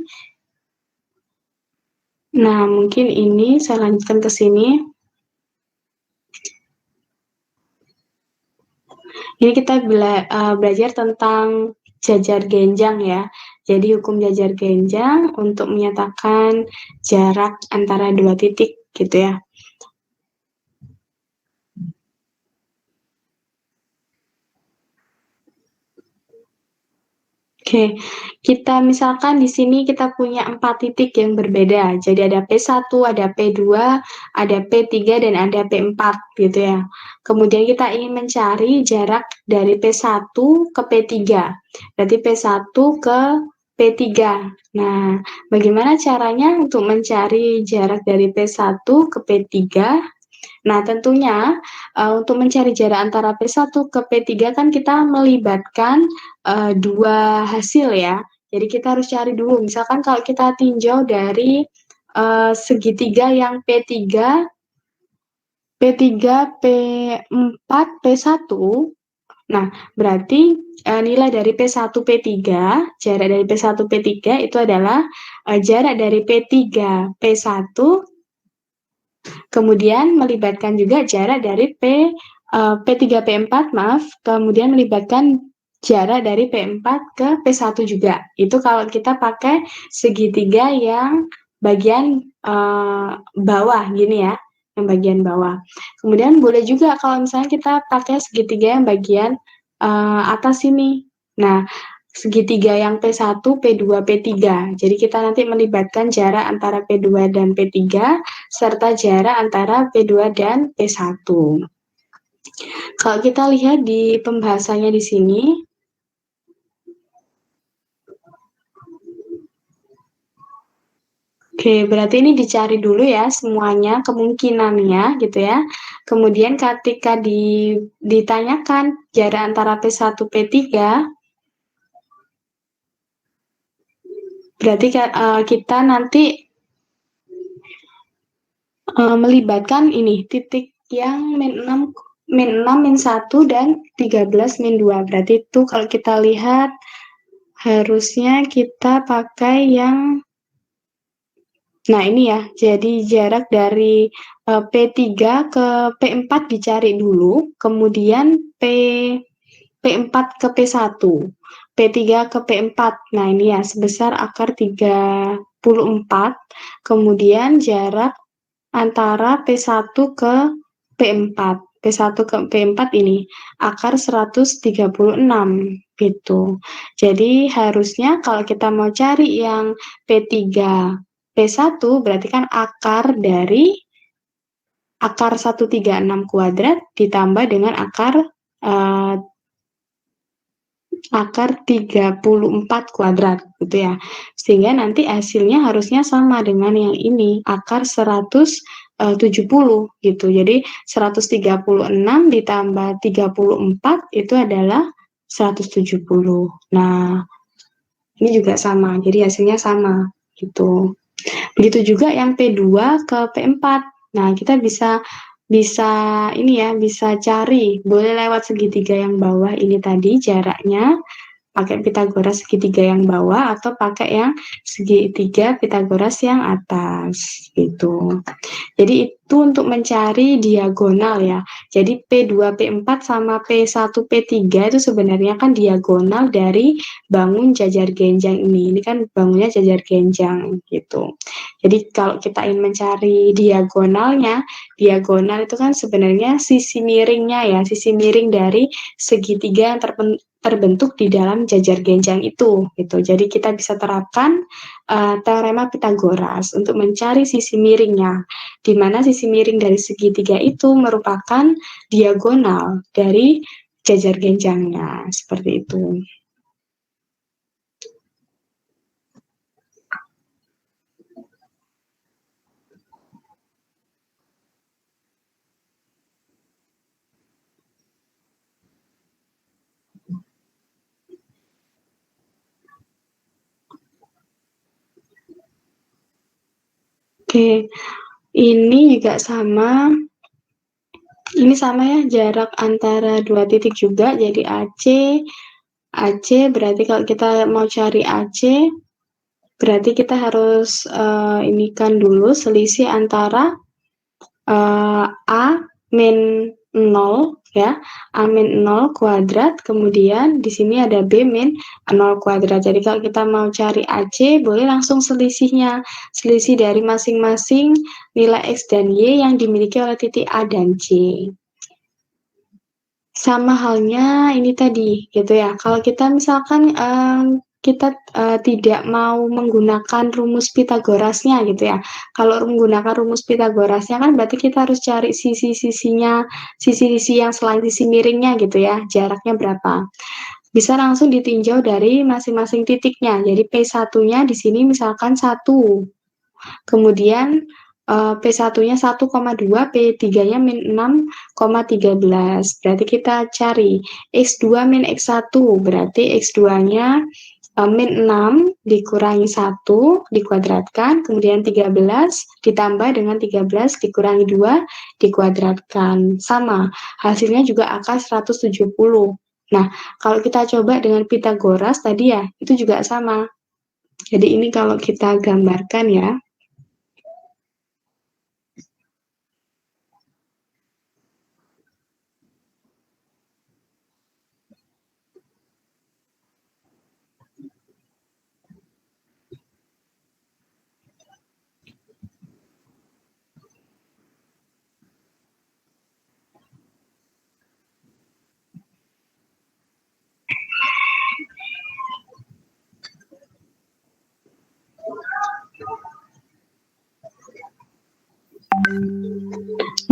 S1: Nah, mungkin ini saya lanjutkan ke sini. Ini kita belajar tentang jajar genjang ya. Jadi hukum jajar genjang untuk menyatakan jarak antara dua titik gitu ya. Oke, kita misalkan di sini kita punya 4 titik yang berbeda. Jadi ada P1, ada P2, ada P3, dan ada P4 gitu ya. Kemudian kita ingin mencari jarak dari P1 ke P3. Berarti P1 ke P3. Nah, bagaimana caranya untuk mencari jarak dari P1 ke P3? Nah, tentunya untuk mencari jarak antara P1 ke P3 kan kita melibatkan dua hasil ya. Jadi kita harus cari dulu. Misalkan kalau kita tinjau dari segitiga yang P3, P3, P4, P1. Nah, berarti nilai dari P1, P3, jarak dari P1, P3 itu adalah jarak dari P3, P1, kemudian melibatkan juga jarak dari P3, P4, maaf, kemudian melibatkan jarak dari P4 ke P1 juga. Itu kalau kita pakai segitiga yang bagian bawah gini ya, yang bagian bawah. Kemudian boleh juga kalau misalnya kita pakai segitiga yang bagian atas ini. Nah, segitiga yang P1, P2, P3. Jadi kita nanti melibatkan jarak antara P2 dan P3 serta jarak antara P2 dan P1. Kalau kita lihat di pembahasannya di sini, oke, berarti ini dicari dulu ya semuanya kemungkinannya gitu ya. Kemudian ketika ditanyakan jarak antara P1 P3, berarti kita nanti melibatkan ini titik yang min 6 min 1 dan 13 min 2. Berarti itu kalau kita lihat harusnya kita pakai yang nah ini ya, jadi jarak dari P3 ke P4 dicari dulu, kemudian P4 ke P1, P3 ke P4. Nah ini ya, sebesar akar 34, kemudian jarak antara P1 ke P4. P1 ke P4 ini akar 136 gitu. Jadi harusnya kalau kita mau cari yang P3 P1 berarti kan akar dari akar 136 kuadrat ditambah dengan uh, akar 34 kuadrat gitu ya. Sehingga nanti hasilnya harusnya sama dengan yang ini, akar 170 gitu. Jadi 136 ditambah 34 itu adalah 170. Nah, ini juga sama. Jadi hasilnya sama gitu. Begitu juga yang P2 ke P4. Nah, kita bisa bisa ini ya, bisa cari, boleh lewat segitiga yang bawah ini tadi jaraknya, pakai Pitagoras segitiga yang bawah atau pakai yang segitiga Pitagoras yang atas gitu. Jadi itu untuk mencari diagonal ya. Jadi P2, P4 sama P1, P3 itu sebenarnya kan diagonal dari bangun jajar genjang ini. Ini kan bangunnya jajar genjang gitu. Jadi kalau kita ingin mencari diagonalnya, diagonal itu kan sebenarnya sisi miringnya ya, sisi miring dari segitiga yang terbentuk di dalam jajar genjang itu gitu. Jadi kita bisa terapkan teorema Pitagoras untuk mencari sisi miringnya, di mana sisi miring dari segitiga itu merupakan diagonal dari jajar genjangnya, seperti itu. Oke, ini juga sama. Ini sama ya, jarak antara dua titik juga, jadi AC berarti kalau kita mau cari AC, berarti kita harus ini kan dulu selisih antara A min 0 ya, A min 0 kuadrat, kemudian di sini ada B min 0 kuadrat. Jadi kalau kita mau cari AC, boleh langsung selisihnya, selisih dari masing-masing nilai X dan Y yang dimiliki oleh titik A dan C. Sama halnya ini tadi gitu ya. Kalau kita misalkan kita tidak mau menggunakan rumus Pitagorasnya gitu ya. Kalau menggunakan rumus Pitagorasnya kan berarti kita harus cari sisi-sisinya, sisi-sisi yang selain sisi miringnya gitu ya, jaraknya berapa. Bisa langsung ditinjau dari masing-masing titiknya. Jadi P1-nya di sini misalkan 1. Kemudian P1-nya 1,2, P3-nya min 6,13. Berarti kita cari X2 min X1, berarti X2-nya min 6 dikurangi 1 dikuadratkan, kemudian 13 ditambah dengan 13 dikurangi 2 dikuadratkan. Sama, hasilnya juga akar 170. Nah, kalau kita coba dengan Pitagoras tadi ya, itu juga sama. Jadi ini kalau kita gambarkan ya,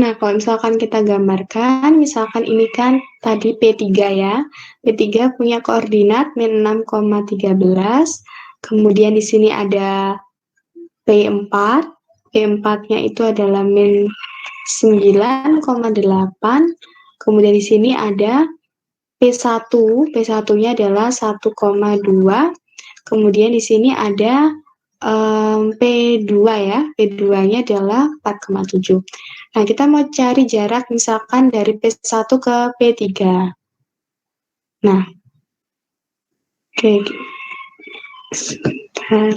S1: Nah, kalau misalkan kita gambarkan, misalkan ini kan tadi P3 ya. P3 punya koordinat min 6,13. Kemudian di sini ada P4. P4-nya itu adalah min 9,8. Kemudian di sini ada P1. P1-nya adalah 1,2. Kemudian di sini ada P2 ya, P2-nya adalah 4,7. Nah, kita mau cari jarak misalkan dari P1 ke P3. Nah, oke, sebentar.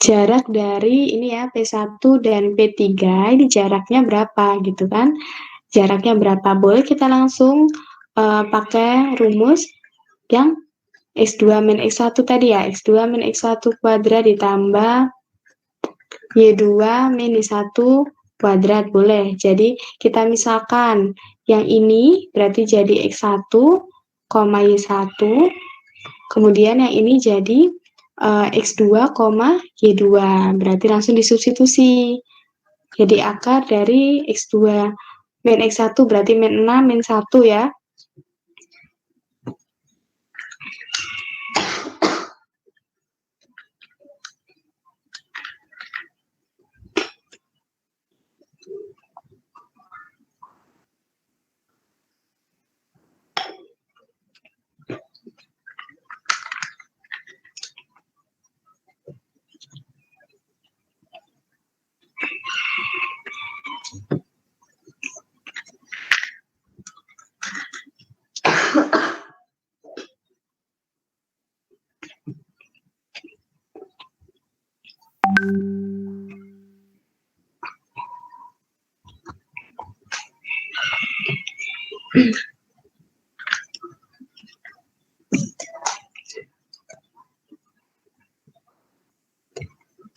S1: Jarak dari ini ya, P1 dan P3, ini jaraknya berapa gitu kan? Jaraknya berapa? Boleh kita langsung pakai rumus yang X2 min X1 tadi ya, X2 min X1 kuadrat ditambah Y2 min Y1 kuadrat, boleh. Jadi kita misalkan yang ini berarti jadi X1, Y1, kemudian yang ini jadi X2, Y2, berarti langsung disubstitusi. Jadi akar dari X2 min X1 berarti min 6 min 1 ya.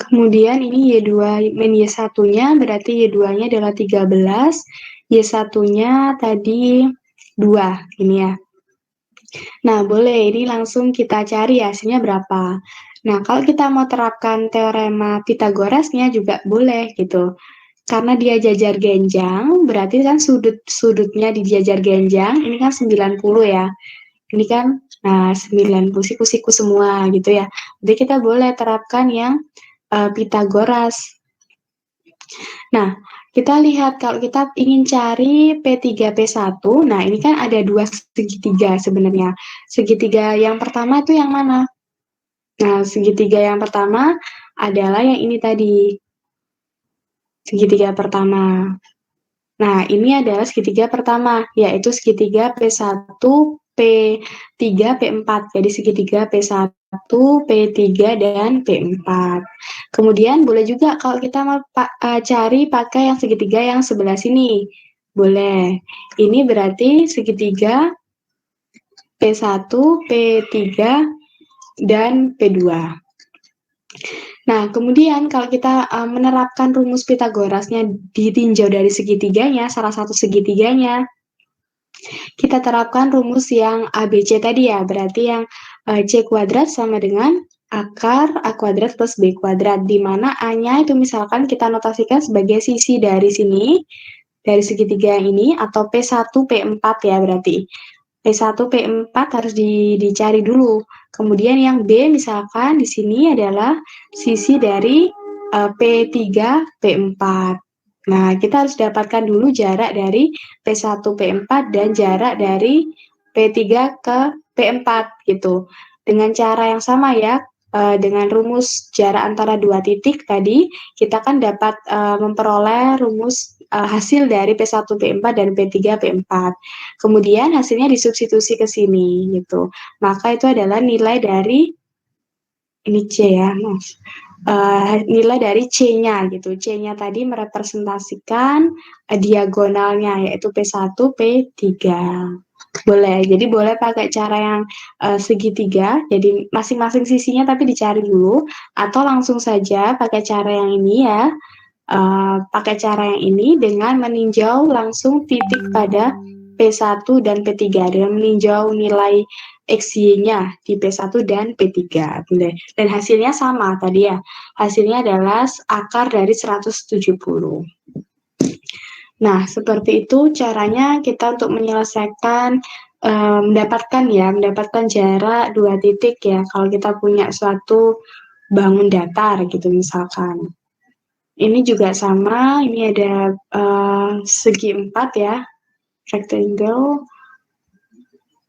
S1: Kemudian ini Y2 min Y1-nya berarti Y2-nya adalah 13, Y1-nya tadi 2, ini ya. Nah, boleh ini langsung kita cari hasilnya berapa. Nah, kalau kita mau terapkan teorema Pitagorasnya juga boleh gitu. Karena dia jajar genjang, berarti kan sudut-sudutnya di jajar genjang, ini kan 90 ya. Ini kan, nah 90 siku-siku semua gitu ya. Jadi kita boleh terapkan yang Pitagoras. Nah, kita lihat kalau kita ingin cari P3, P1, nah ini kan ada dua segitiga sebenarnya. Segitiga yang pertama itu yang mana? Nah, segitiga yang pertama adalah yang ini tadi. Segitiga pertama. Nah, ini adalah segitiga pertama, yaitu segitiga P1, P3, P4. Jadi segitiga P1, P3, dan P4. Kemudian boleh juga kalau kita mau cari pakai yang segitiga yang sebelah sini. Boleh. Ini berarti segitiga P1, P3, dan P2. Nah, kemudian kalau kita menerapkan rumus Pitagorasnya ditinjau dari segitiganya, salah satu segitiganya, kita terapkan rumus yang ABC tadi ya, berarti yang C kuadrat sama dengan akar A kuadrat plus B kuadrat, di mana A-nya itu misalkan kita notasikan sebagai sisi dari sini, dari segitiga ini, atau P1, P4 ya berarti. P1, P4 harus dicari dulu. Kemudian yang B misalkan di sini adalah sisi dari P3, P4. Nah, kita harus dapatkan dulu jarak dari P1, P4 dan jarak dari P3 ke P4 gitu. Dengan cara yang sama ya, dengan rumus jarak antara dua titik tadi, kita kan dapat memperoleh rumus hasil dari P1, P4 dan P3, P4. Kemudian hasilnya disubstitusi ke sini gitu. Maka itu adalah nilai dari ini C ya, nilai dari C-nya gitu. C-nya tadi merepresentasikan diagonalnya yaitu P1, P3. Boleh, jadi boleh pakai cara yang segitiga, jadi masing-masing sisinya tapi dicari dulu, atau langsung saja pakai cara yang ini ya, pakai cara yang ini dengan meninjau langsung titik pada P1 dan P3 dengan meninjau nilai XY-nya di P1 dan P3. Dan hasilnya sama tadi ya. Hasilnya adalah akar dari 170. Nah, seperti itu caranya kita untuk menyelesaikan mendapatkan jarak 2 titik ya. Kalau kita punya suatu bangun datar gitu misalkan. Ini juga sama, ini ada segi 4 ya, rectangle.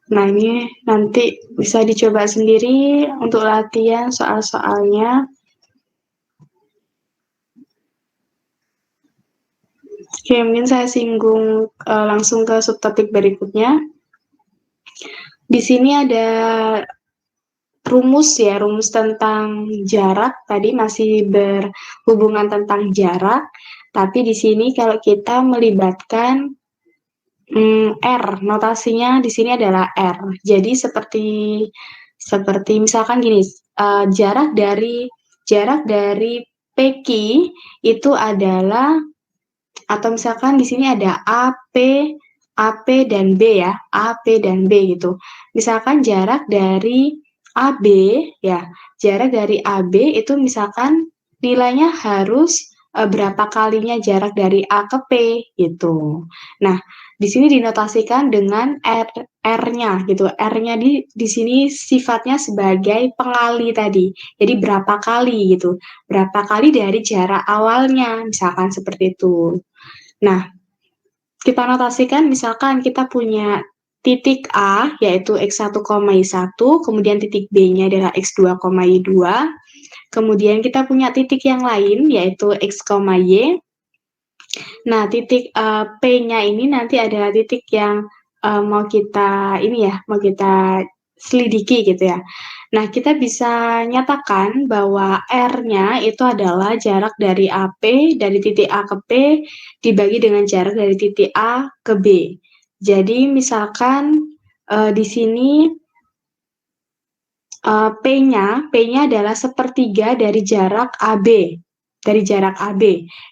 S1: Nah, ini nanti bisa dicoba sendiri untuk latihan soal-soalnya. Oke, mungkin saya singgung langsung ke subtopik berikutnya. Di sini ada rumus ya, rumus tentang jarak. Tadi masih berhubungan tentang jarak, tapi di sini kalau kita melibatkan R, notasinya di sini adalah R. Jadi seperti misalkan gini, jarak dari PQ itu adalah, atau misalkan di sini ada AP dan B ya, AP dan B gitu. Misalkan jarak dari AB ya, jarak dari AB itu misalkan nilainya harus berapa kalinya jarak dari A ke P gitu. Nah, di sini dinotasikan dengan R-nya gitu. R-nya di sini sifatnya sebagai pengali tadi. Jadi berapa kali gitu. Berapa kali dari jarak awalnya, misalkan seperti itu. Nah, kita notasikan misalkan kita punya titik A yaitu X1, Y1, kemudian titik B-nya adalah X2, Y2. Kemudian kita punya titik yang lain yaitu X, Y. Nah, titik P-nya ini nanti adalah titik yang mau kita selidiki gitu ya. Nah, kita bisa nyatakan bahwa R-nya itu adalah jarak dari AP, dari titik A ke P, dibagi dengan jarak dari titik A ke B. Jadi, misalkan di sini P-nya adalah sepertiga dari jarak AB.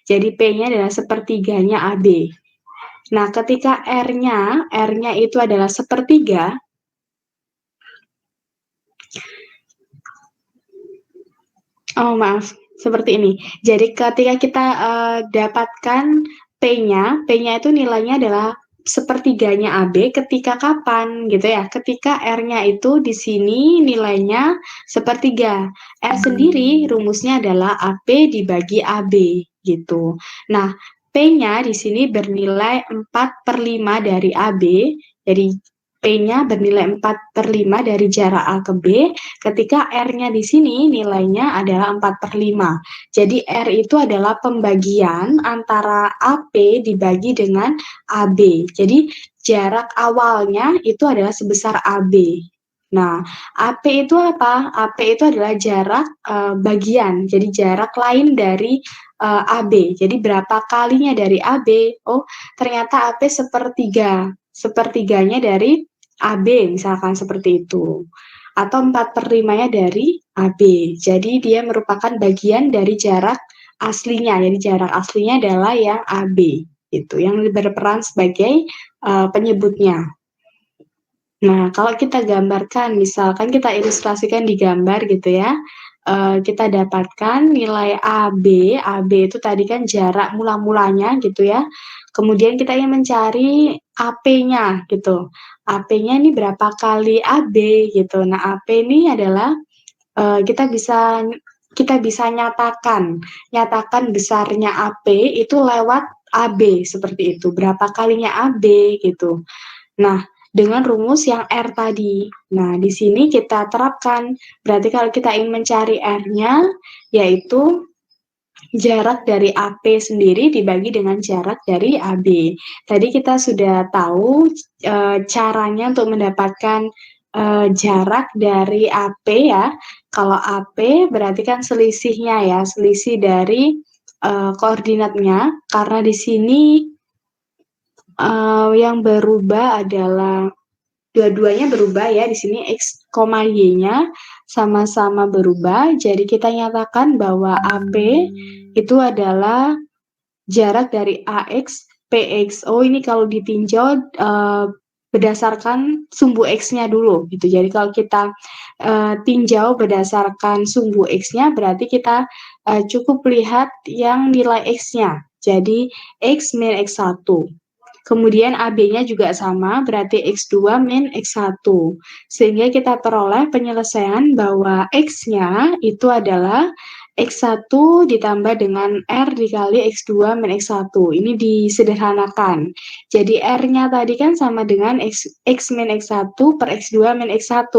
S1: Jadi P-nya adalah sepertiganya AB. Nah, ketika R-nya itu adalah sepertiga, seperti ini. Jadi ketika kita dapatkan P-nya itu nilainya adalah sepertiganya AB ketika kapan gitu ya? Ketika R-nya itu di sini nilainya sepertiga. R sendiri rumusnya adalah AP dibagi AB gitu. Nah, P-nya di sini bernilai 4/5 dari AB. Jadi P-nya bernilai 4/5 dari jarak A ke B, ketika R-nya di sini nilainya adalah 4/5. Jadi R itu adalah pembagian antara AP dibagi dengan AB. Jadi jarak awalnya itu adalah sebesar AB. Nah, AP itu apa? AP itu adalah jarak bagian, jadi jarak lain dari AB. Jadi berapa kalinya dari AB? Oh, ternyata AP sepertiganya dari AB, misalkan seperti itu. Atau 4/5-nya dari AB. Jadi dia merupakan bagian dari jarak aslinya. Jadi jarak aslinya adalah yang AB. Itu yang berperan sebagai penyebutnya. Nah, kalau kita gambarkan, misalkan kita ilustrasikan di gambar gitu ya, kita dapatkan nilai AB itu tadi kan jarak mula-mulanya gitu ya, kemudian kita ingin mencari AP-nya gitu, AP-nya ini berapa kali AB gitu. Nah, AP ini adalah kita bisa nyatakan besarnya AP itu lewat AB seperti itu, berapa kalinya AB gitu. Nah, dengan rumus yang R tadi. Nah, di sini kita terapkan. Berarti kalau kita ingin mencari R-nya, yaitu jarak dari AP sendiri dibagi dengan jarak dari AB. Tadi kita sudah tahu caranya untuk mendapatkan jarak dari AP ya. Kalau AP berarti kan selisihnya ya, selisih dari koordinatnya. Karena di sini yang berubah adalah dua-duanya berubah ya. Di sini X, Y-nya sama-sama berubah. Jadi kita nyatakan bahwa AP itu adalah jarak dari AX PX. Oh, ini kalau ditinjau berdasarkan sumbu X-nya dulu gitu. Jadi kalau kita tinjau berdasarkan sumbu X-nya, berarti kita cukup lihat yang nilai X-nya. Jadi X min X1. Kemudian AB-nya juga sama, berarti X2 min X1. Sehingga kita peroleh penyelesaian bahwa X-nya itu adalah X1 ditambah dengan R dikali X2 min X1. Ini disederhanakan. Jadi R-nya tadi kan sama dengan X min X1 per X2 min X1.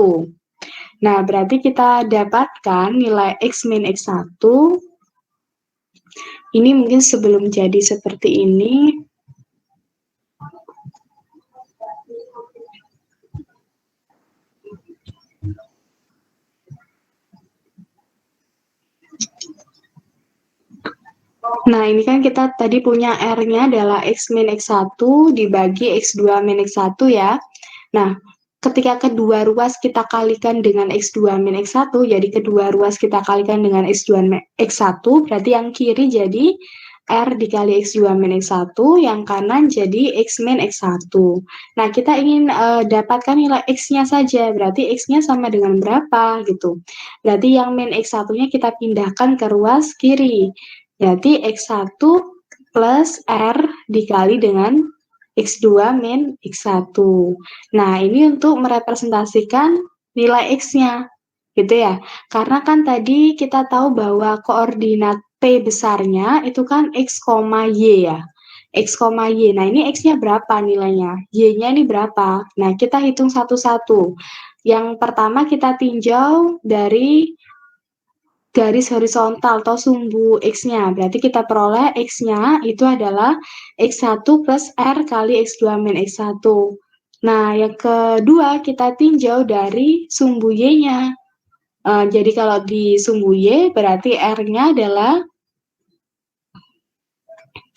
S1: Nah, berarti kita dapatkan nilai X min X1. Ini mungkin sebelum jadi seperti ini. Nah, ini kan kita tadi punya R-nya adalah X min X1 dibagi X2 min X1 ya. Nah, ketika kedua ruas kita kalikan dengan X2 min X1, jadi kedua ruas kita kalikan dengan X2 min X1, berarti yang kiri jadi R dikali X2 min X1, yang kanan jadi X min X1. Nah, kita ingin dapatkan nilai X-nya saja, berarti X-nya sama dengan berapa gitu. Berarti yang min X1-nya kita pindahkan ke ruas kiri. Berarti X1 plus R dikali dengan X2 min X1. Nah, ini untuk merepresentasikan nilai X-nya, gitu ya. Karena kan tadi kita tahu bahwa koordinat P besarnya itu kan X, Y ya. X, Y. Nah, ini X-nya berapa nilainya? Y-nya ini berapa? Nah, kita hitung satu-satu. Yang pertama kita tinjau dari garis horizontal atau sumbu X-nya. Berarti kita peroleh X-nya itu adalah X1 plus R kali X2 min X1. Nah, yang kedua kita tinjau dari sumbu Y-nya. Jadi kalau di sumbu Y berarti R-nya adalah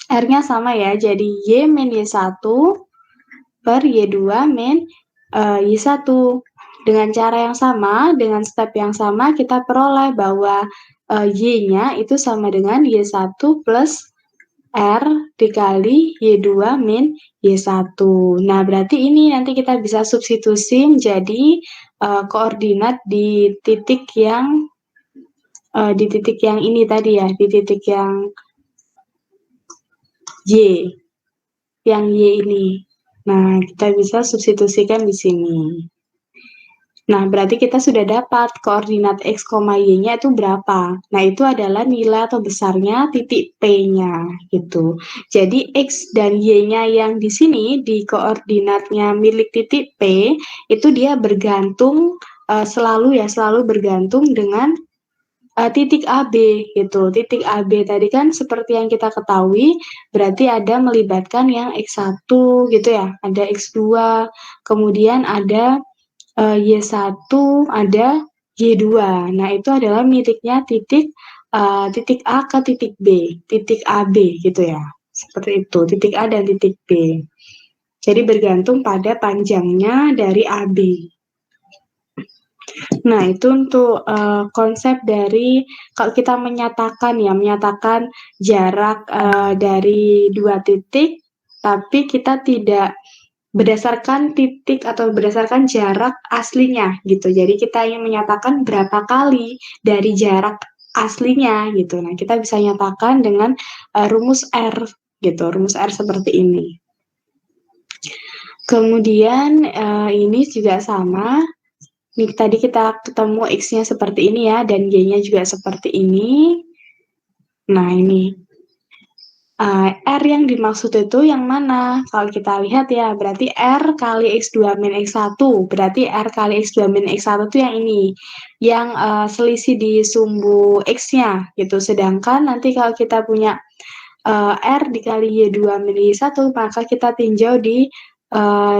S1: R-nya sama ya. Jadi Y min Y1 per Y2 min Y1. Dengan cara yang sama, dengan step yang sama, kita peroleh bahwa Y-nya itu sama dengan Y1 plus R dikali Y2 min Y1. Nah, berarti ini nanti kita bisa substitusi menjadi koordinat di titik yang ini tadi ya, di titik yang Y. Yang Y ini. Nah, kita bisa substitusikan di sini. Nah, berarti kita sudah dapat koordinat X, Y-nya itu berapa. Nah, itu adalah nilai atau besarnya titik P-nya, gitu. Jadi, X dan Y-nya yang di sini, di koordinatnya milik titik P, itu dia bergantung, selalu bergantung dengan titik AB, gitu. Titik AB tadi kan seperti yang kita ketahui, berarti ada melibatkan yang X1, gitu ya. Ada X2, kemudian ada Y1, ada Y2. Nah, itu adalah miliknya titik A ke titik B, titik AB gitu ya. Seperti itu, titik A dan titik B. Jadi bergantung pada panjangnya dari AB. Nah, itu untuk konsep dari kalau kita menyatakan jarak dari dua titik, tapi kita tidak berdasarkan titik atau berdasarkan jarak aslinya gitu. Jadi kita ingin menyatakan berapa kali dari jarak aslinya gitu. Nah, kita bisa nyatakan dengan rumus R gitu, rumus R seperti ini. Kemudian ini juga sama. Nih, tadi kita ketemu X-nya seperti ini ya, dan Y-nya juga seperti ini. Nah, ini. R yang dimaksud itu yang mana? Kalau kita lihat ya, berarti R kali X2 min X1. Berarti R kali X2 min X1 itu yang ini. Yang selisih di sumbu X-nya gitu. Sedangkan nanti kalau kita punya R dikali Y2 min Y1, maka kita tinjau di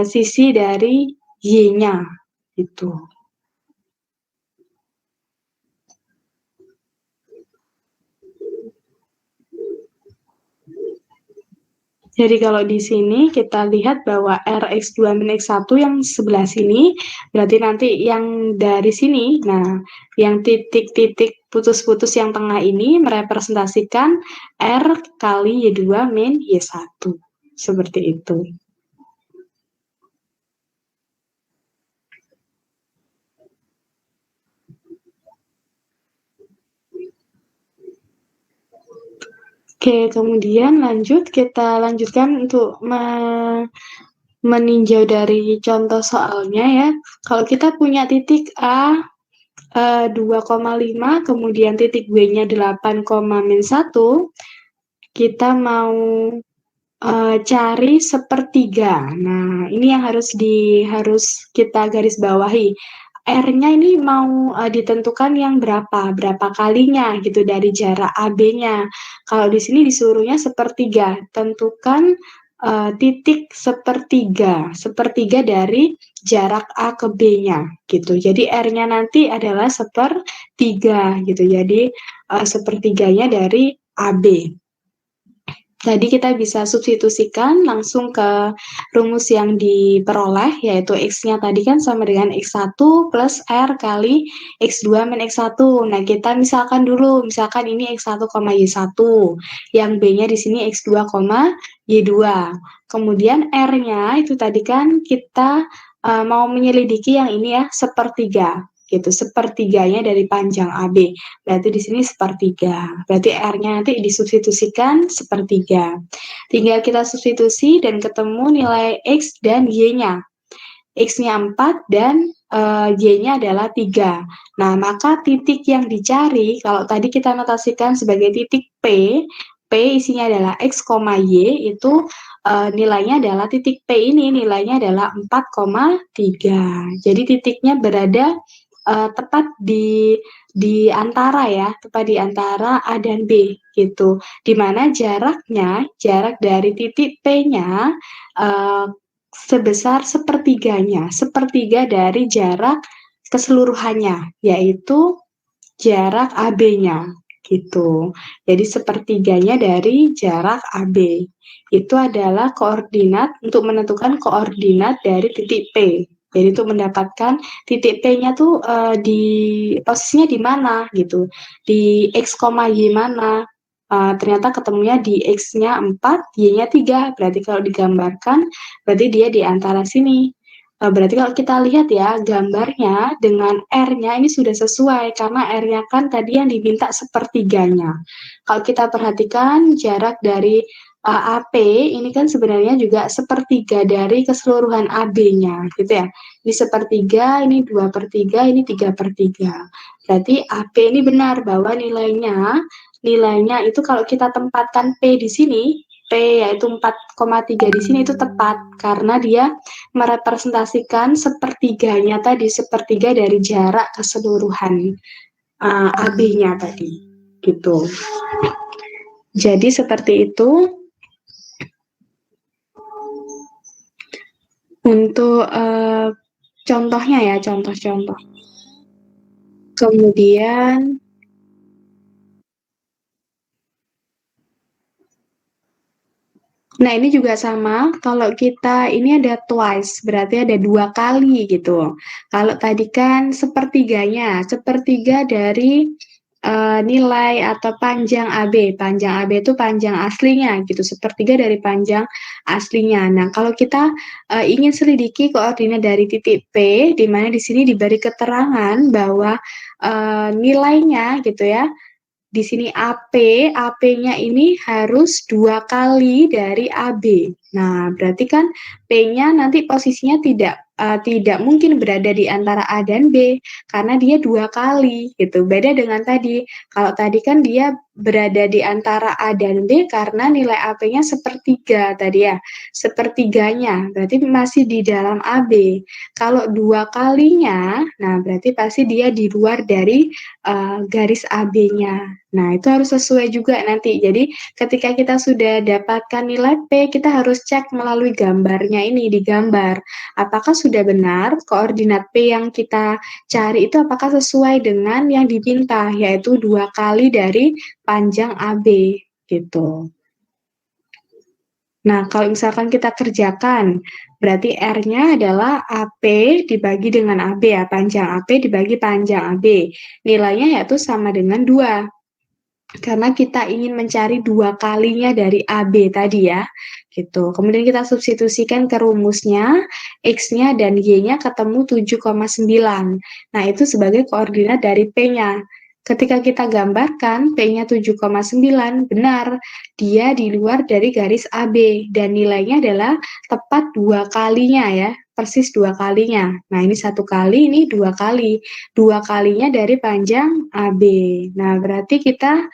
S1: sisi dari Y-nya gitu. Jadi kalau di sini kita lihat bahwa Rx2 min X1 yang sebelah sini, berarti nanti yang dari sini, nah yang titik-titik putus-putus yang tengah ini merepresentasikan R kali Y2 min Y1. seperti itu. Oke, kemudian kita lanjutkan untuk meninjau dari contoh soalnya ya. Kalau kita punya titik A 2,5, kemudian titik B-nya 8,-1, kita mau cari sepertiga. Nah, ini yang harus kita garis bawahi. R-nya ini mau ditentukan yang berapa kalinya gitu dari jarak AB-nya. Kalau di sini disuruhnya sepertiga, tentukan titik sepertiga dari jarak A ke B-nya gitu. Jadi R-nya nanti adalah sepertiga gitu. Jadi sepertiganya dari AB. Jadi kita bisa substitusikan langsung ke rumus yang diperoleh, yaitu X-nya tadi kan sama dengan X1 plus R kali X2 min X1. Nah, kita misalkan ini X1, Y1, yang B-nya di sini X2, Y2. Kemudian R-nya itu tadi kan kita mau menyelidiki yang ini ya, sepertiga. Gitu, sepertiganya dari panjang AB. Berarti di sini sepertiga. Berarti R-nya nanti disubstitusikan sepertiga. Tinggal kita substitusi dan ketemu nilai X dan Y-nya. X-nya 4 dan Y-nya adalah 3. Nah, maka titik yang dicari, kalau tadi kita notasikan sebagai titik P isinya adalah X, Y, itu nilainya adalah titik P ini, nilainya adalah 4,3. Jadi titiknya berada tepat di antara ya, tepat di antara A dan B gitu. Di mana jarak dari titik P-nya sebesar sepertiga dari jarak keseluruhannya, yaitu jarak AB-nya gitu. Jadi sepertiganya dari jarak AB. Itu adalah koordinat untuk menentukan koordinat dari titik P. Jadi untuk mendapatkan titik P-nya tuh di posisinya di mana gitu. Di X, Y mana. Ternyata ketemunya di X-nya 4, Y-nya 3. Berarti kalau digambarkan, berarti dia di antara sini. Berarti kalau kita lihat ya, gambarnya dengan R-nya ini sudah sesuai, karena R-nya kan tadi yang diminta sepertiganya. Kalau kita perhatikan jarak dari AP, ini kan sebenarnya juga sepertiga dari keseluruhan AB-nya, gitu ya. Ini sepertiga, ini 2/3, ini 3/3. Berarti AP ini benar bahwa nilainya itu kalau kita tempatkan P di sini, P yaitu 4,3 di sini itu tepat karena dia merepresentasikan sepertiganya tadi, sepertiga dari jarak keseluruhan AB-nya tadi, gitu. Jadi seperti itu untuk contohnya ya, contoh-contoh. Kemudian nah, ini juga sama, kalau kita ini ada twice, berarti ada 2 kali gitu. Kalau tadi kan sepertiga dari nilai atau panjang AB. Panjang AB itu panjang aslinya gitu, sepertiga dari panjang aslinya. Nah, kalau kita ingin selidiki koordinat dari titik P, di mana di sini diberi keterangan bahwa nilainya gitu ya, di sini AP-nya ini harus 2 kali dari AB. Nah, berarti kan P-nya nanti posisinya tidak mungkin berada di antara A dan B, karena dia 2 kali, gitu. Beda dengan tadi, kalau tadi kan dia berada di antara A dan B karena nilai AP-nya sepertiga tadi ya, sepertiganya, berarti masih di dalam AB. Kalau 2 kalinya, nah berarti pasti dia di luar dari garis AB-nya. Nah, itu harus sesuai juga nanti. Jadi, ketika kita sudah dapatkan nilai P, kita harus cek melalui gambarnya ini, digambar. Apakah sudah benar koordinat P yang kita cari itu apakah sesuai dengan yang diminta, yaitu 2 kali dari panjang AB, gitu. Nah, kalau misalkan kita kerjakan, berarti R-nya adalah AP dibagi dengan AB ya, panjang AP dibagi panjang AB. Nilainya yaitu sama dengan 2. Karena kita ingin mencari 2 kalinya dari AB tadi ya. gitu. Kemudian kita substitusikan ke rumusnya, X-nya dan Y-nya ketemu 7,9. Nah, itu sebagai koordinat dari P-nya. Ketika kita gambarkan P-nya 7,9, benar, dia di luar dari garis AB, dan nilainya adalah tepat 2 kalinya ya, persis 2 kalinya. Nah, ini 1 kali, ini 2 kali. 2 kalinya dari panjang AB. Nah, berarti kita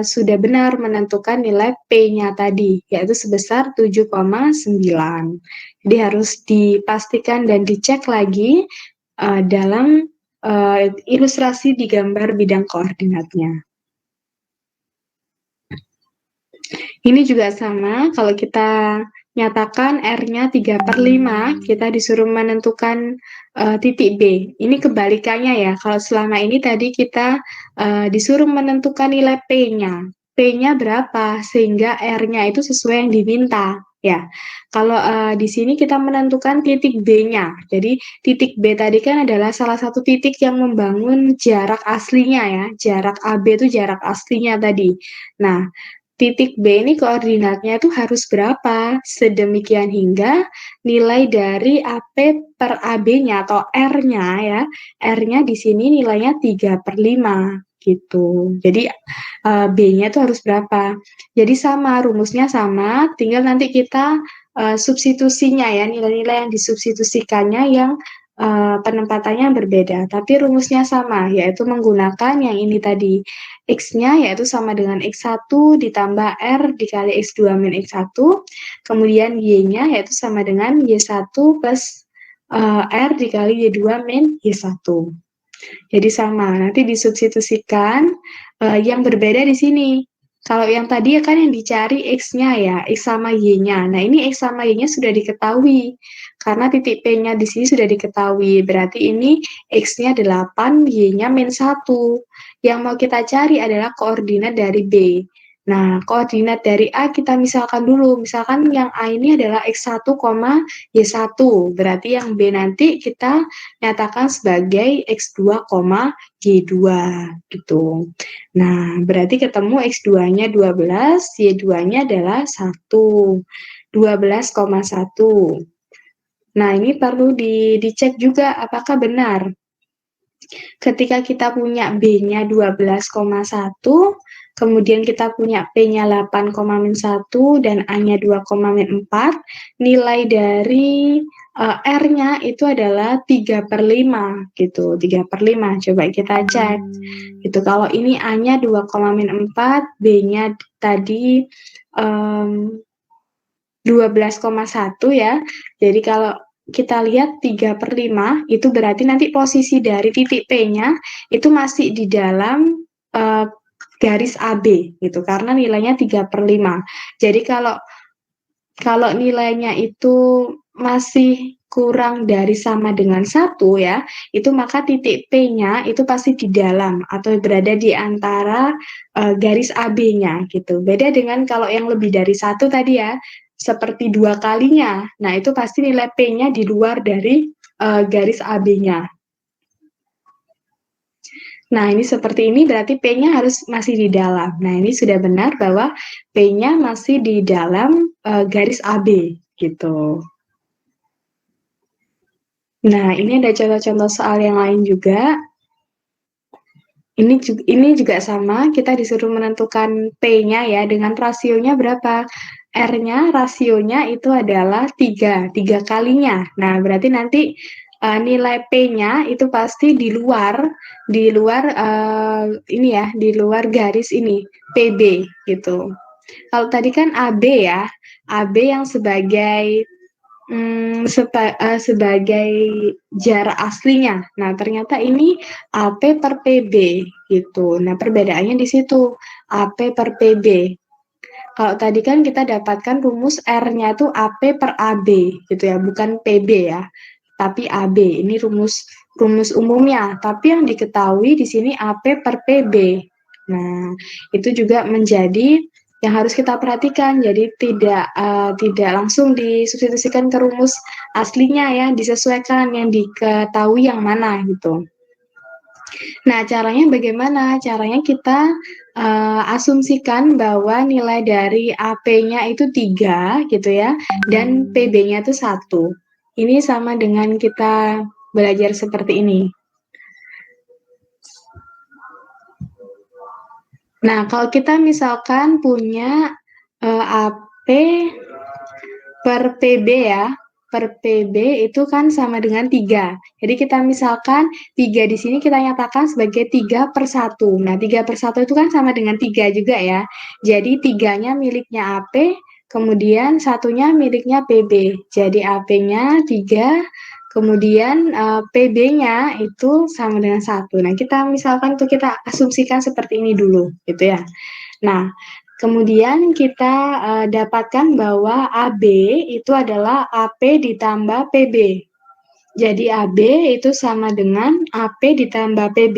S1: sudah benar menentukan nilai P-nya tadi, yaitu sebesar 7,9. Jadi harus dipastikan dan dicek lagi dalam ilustrasi di gambar bidang koordinatnya. Ini juga sama, kalau kita nyatakan R-nya 3/5, kita disuruh menentukan titik B. Ini kebalikannya ya, kalau selama ini tadi kita disuruh menentukan nilai P-nya. P-nya berapa, sehingga R-nya itu sesuai yang diminta. Ya, kalau di sini kita menentukan titik B-nya. Jadi titik B tadi kan adalah salah satu titik yang membangun jarak aslinya ya. Jarak AB itu jarak aslinya tadi. Nah, titik B ini koordinatnya itu harus berapa? Sedemikian hingga nilai dari AP per AB-nya atau R-nya ya. R-nya di sini nilainya 3/5 gitu. Jadi B-nya itu harus berapa? Jadi sama, rumusnya sama, tinggal nanti kita substitusinya ya, nilai-nilai yang disubstitusikannya yang penempatannya berbeda, tapi rumusnya sama, yaitu menggunakan yang ini tadi. X-nya yaitu sama dengan X1 ditambah R dikali X2 min X1, kemudian Y-nya yaitu sama dengan Y1 plus R dikali Y2 min Y1. Jadi sama, nanti disubstitusikan yang berbeda di sini. Kalau yang tadi kan yang dicari X-nya ya, X sama Y-nya. Nah, ini X sama Y-nya sudah diketahui. Karena titik P-nya di sini sudah diketahui. Berarti ini X-nya 8, Y-nya min 1. Yang mau kita cari adalah koordinat dari B. Nah, koordinat dari A kita misalkan dulu. Misalkan yang A ini adalah X1, Y1. Berarti yang B nanti kita nyatakan sebagai X2, Y2 gitu. Nah, berarti ketemu X2-nya 12, Y2-nya adalah 1. 12,1. Nah, ini perlu dicek juga apakah benar. Ketika kita punya B-nya 12,1, kemudian kita punya P-nya 8,1 dan A-nya 2,4, nilai dari R-nya itu adalah 3/5 gitu, 3/5. Coba kita cek. Gitu. Kalau ini A-nya 2,4, B-nya tadi 12,1 ya. Jadi kalau kita lihat 3/5 itu berarti nanti posisi dari titik P-nya itu masih di dalam garis AB gitu karena nilainya 3/5. Jadi kalau nilainya itu masih kurang dari sama dengan 1 ya, itu maka titik P-nya itu pasti di dalam atau berada di antara garis AB-nya gitu. Beda dengan kalau yang lebih dari 1 tadi ya, seperti 2 kalinya. Nah, itu pasti nilai P-nya di luar dari garis AB-nya. Nah, ini seperti ini berarti P-nya harus masih di dalam. Nah, ini sudah benar bahwa P-nya masih di dalam garis AB gitu. Nah, ini ada contoh-contoh soal yang lain juga. Ini juga sama, kita disuruh menentukan P-nya ya, dengan rasionya berapa? R-nya, rasionya itu adalah 3 kalinya. Nah, berarti nanti nilai P-nya itu pasti di luar ini ya, di luar garis ini, PB gitu. Kalau tadi kan AB ya, AB yang sebagai sebagai jarak aslinya. Nah, ternyata ini AP per PB gitu. Nah, perbedaannya di situ, AP per PB. Kalau tadi kan kita dapatkan rumus R-nya itu AP per AB gitu ya, bukan PB ya, tapi AB. Ini rumus umumnya, tapi yang diketahui di sini AP per PB. Nah, itu juga menjadi yang harus kita perhatikan. Jadi tidak langsung disubstitusikan ke rumus aslinya ya, disesuaikan yang diketahui yang mana gitu. Nah, caranya bagaimana? Caranya kita asumsikan bahwa nilai dari AP-nya itu 3 gitu ya, dan PB-nya itu 1. Ini sama dengan kita belajar seperti ini. Nah, kalau kita misalkan punya AP per PB ya, per PB itu kan sama dengan 3. Jadi kita misalkan 3 di sini kita nyatakan sebagai 3/1. Nah, 3/1 itu kan sama dengan 3 juga ya. Jadi 3-nya miliknya AP, kemudian satunya miliknya PB. Jadi AP-nya 3, kemudian PB-nya itu sama dengan 1. Nah, kita misalkan tuh kita asumsikan seperti ini dulu, gitu ya. Nah, kemudian kita dapatkan bahwa AB itu adalah AP ditambah PB. Jadi AB itu sama dengan AP ditambah PB,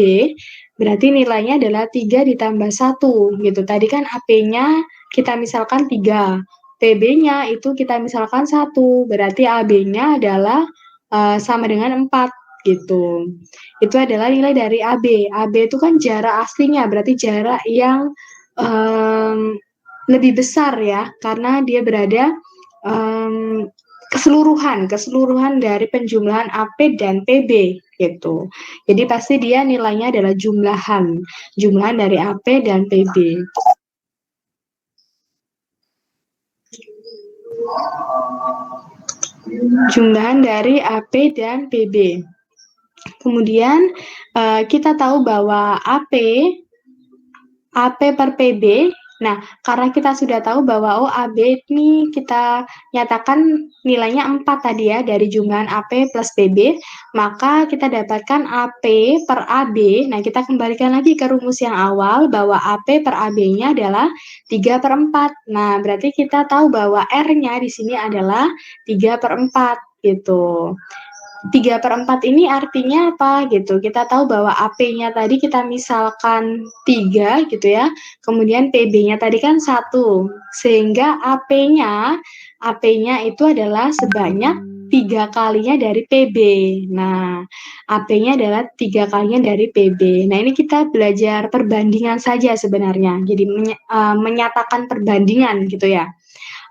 S1: berarti nilainya adalah 3 ditambah 1 gitu. Tadi kan AP-nya kita misalkan 3, PB-nya itu kita misalkan 1, berarti AB-nya adalah sama dengan 4 gitu. Itu adalah nilai dari AB. AB itu kan jarak aslinya, berarti jarak yang lebih besar ya, karena dia berada keseluruhan dari penjumlahan AP dan PB gitu. Jadi pasti dia nilainya adalah jumlahan dari AP dan PB. Jumlahan dari AP dan PB. Kemudian kita tahu bahwa AP per PB, nah karena kita sudah tahu bahwa AB ini kita nyatakan nilainya 4 tadi ya dari jumlahan AP plus PB, maka kita dapatkan AP per AB, nah kita kembalikan lagi ke rumus yang awal bahwa AP per AB-nya adalah 3/4. Nah berarti kita tahu bahwa R-nya di sini adalah 3/4 gitu. 3/4 ini artinya apa gitu. Kita tahu bahwa AP-nya tadi kita misalkan 3 gitu ya. Kemudian PB-nya tadi kan 1. Sehingga AP-nya itu adalah sebanyak 3 kalinya dari PB. Nah, AP-nya adalah 3 kalinya dari PB. Nah, ini kita belajar perbandingan saja sebenarnya. Jadi menyatakan perbandingan gitu ya.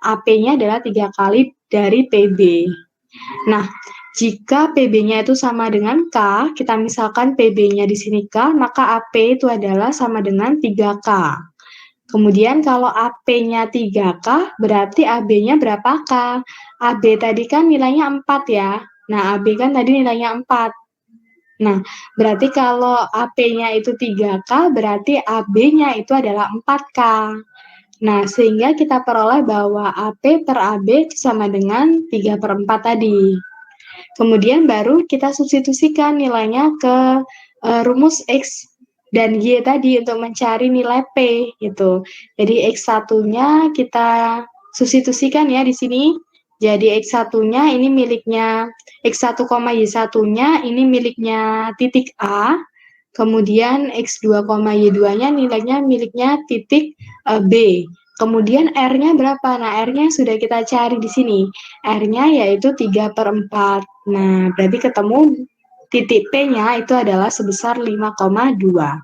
S1: AP-nya adalah 3 kali dari PB. Nah, jika PB-nya itu sama dengan K, kita misalkan PB-nya di sini K, maka AP itu adalah sama dengan 3K. Kemudian kalau AP-nya 3K, berarti AB-nya berapa K? AB tadi kan nilainya 4 ya. Nah, AB kan tadi nilainya 4. Nah, berarti kalau AP-nya itu 3K, berarti AB-nya itu adalah 4K. Nah, sehingga kita peroleh bahwa AP per AB sama dengan 3/4 tadi. Kemudian baru kita substitusikan nilainya ke rumus X dan Y tadi untuk mencari nilai P gitu. Jadi X1-nya kita substitusikan ya di sini. Jadi X1-nya ini miliknya X1, Y1-nya ini miliknya titik A. Kemudian X2, Y2-nya nilainya miliknya titik B. Kemudian R-nya berapa? Nah, R-nya sudah kita cari di sini. R-nya yaitu 3/4. Nah, berarti ketemu titik P-nya itu adalah sebesar 5,2.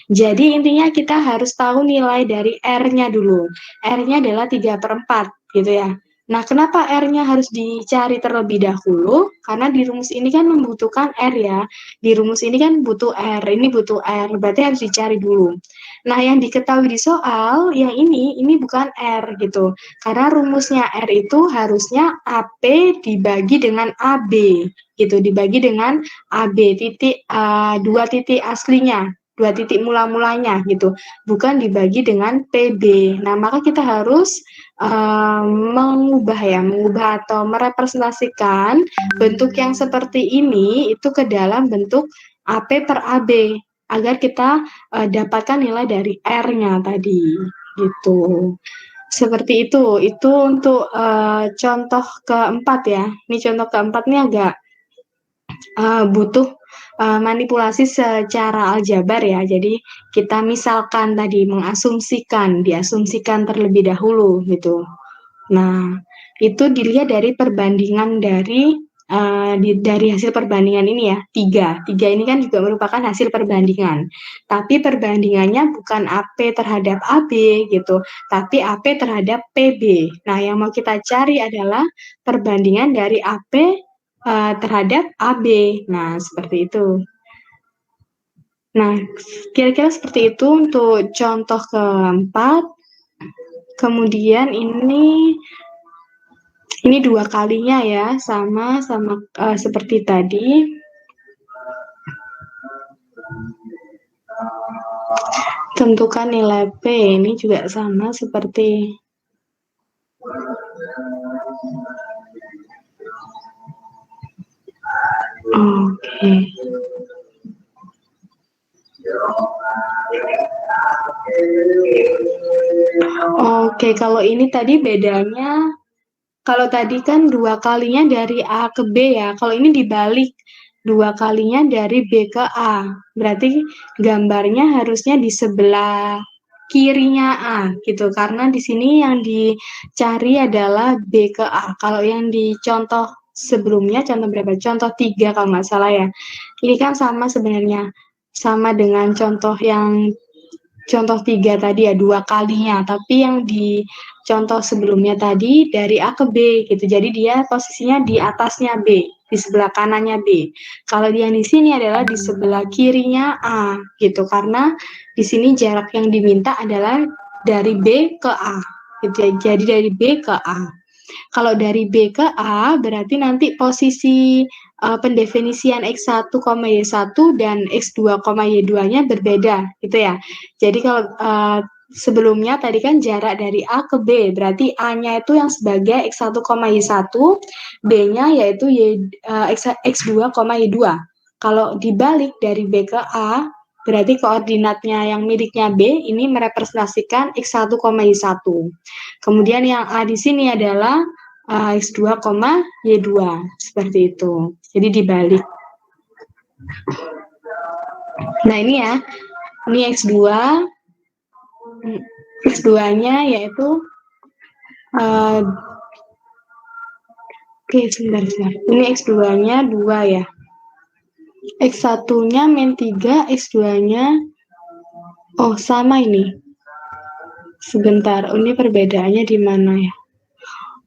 S1: Jadi intinya kita harus tahu nilai dari R-nya dulu. R-nya adalah 3/4 gitu ya. Nah, kenapa R-nya harus dicari terlebih dahulu? Karena di rumus ini kan membutuhkan R ya. Di rumus ini kan butuh R, ini butuh R, berarti harus dicari dulu. Nah, yang diketahui di soal, yang ini bukan R gitu. Karena rumusnya R itu harusnya AP dibagi dengan AB gitu, dibagi dengan AB titik, dua titik aslinya, 2 titik mula-mulanya gitu, bukan dibagi dengan PB. Nah, maka kita harus mengubah atau merepresentasikan bentuk yang seperti ini itu ke dalam bentuk AP per AB agar kita dapatkan nilai dari R-nya tadi gitu. Seperti itu untuk contoh keempat ya. Ini contoh keempat ini agak butuh manipulasi secara aljabar ya. Jadi kita misalkan tadi diasumsikan terlebih dahulu gitu. Nah, itu dilihat dari perbandingan dari dari hasil perbandingan ini ya, 3 ini kan juga merupakan hasil perbandingan. Tapi perbandingannya bukan AP terhadap AB gitu, tapi AP terhadap PB. Nah, yang mau kita cari adalah perbandingan dari AP terhadap AB. Nah, seperti itu. Nah, kira-kira seperti itu untuk contoh keempat. Kemudian ini 2 kalinya ya, sama seperti tadi. Tentukan nilai P, ini juga sama seperti Oke. Oke, kalau ini tadi bedanya, kalau tadi kan 2 kalinya dari A ke B ya, kalau ini dibalik, 2 kalinya dari B ke A. Berarti gambarnya harusnya di sebelah kirinya A gitu, karena di sini yang dicari adalah B ke A. Kalau yang di contoh sebelumnya, contoh berapa? Contoh 3 kalau nggak salah ya. Ini kan sama sebenarnya, sama dengan contoh 3 tadi ya, 2 kalinya, tapi yang di contoh sebelumnya tadi dari A ke B gitu. Jadi dia posisinya di atasnya B, di sebelah kanannya B. Kalau yang di sini adalah di sebelah kirinya A gitu, karena di sini jarak yang diminta adalah dari B ke A gitu ya. Jadi dari B ke A. Kalau dari B ke A berarti nanti posisi pendefinisian X1, Y1 dan X2, Y2-nya berbeda gitu ya. Jadi kalau sebelumnya tadi kan jarak dari A ke B, berarti A-nya itu yang sebagai X1, Y1, B-nya yaitu X2, Y2. Kalau dibalik dari B ke A, berarti koordinatnya yang miliknya B ini merepresentasikan X1, Y1. Kemudian yang A di sini adalah X2, Y2. Seperti itu. Jadi dibalik. Nah ini ya, ini X2. X2-nya yaitu oke, sebentar. Ini X2-nya 2 ya. X1-nya min 3, X2-nya sama ini. Sebentar, ini perbedaannya di mana ya?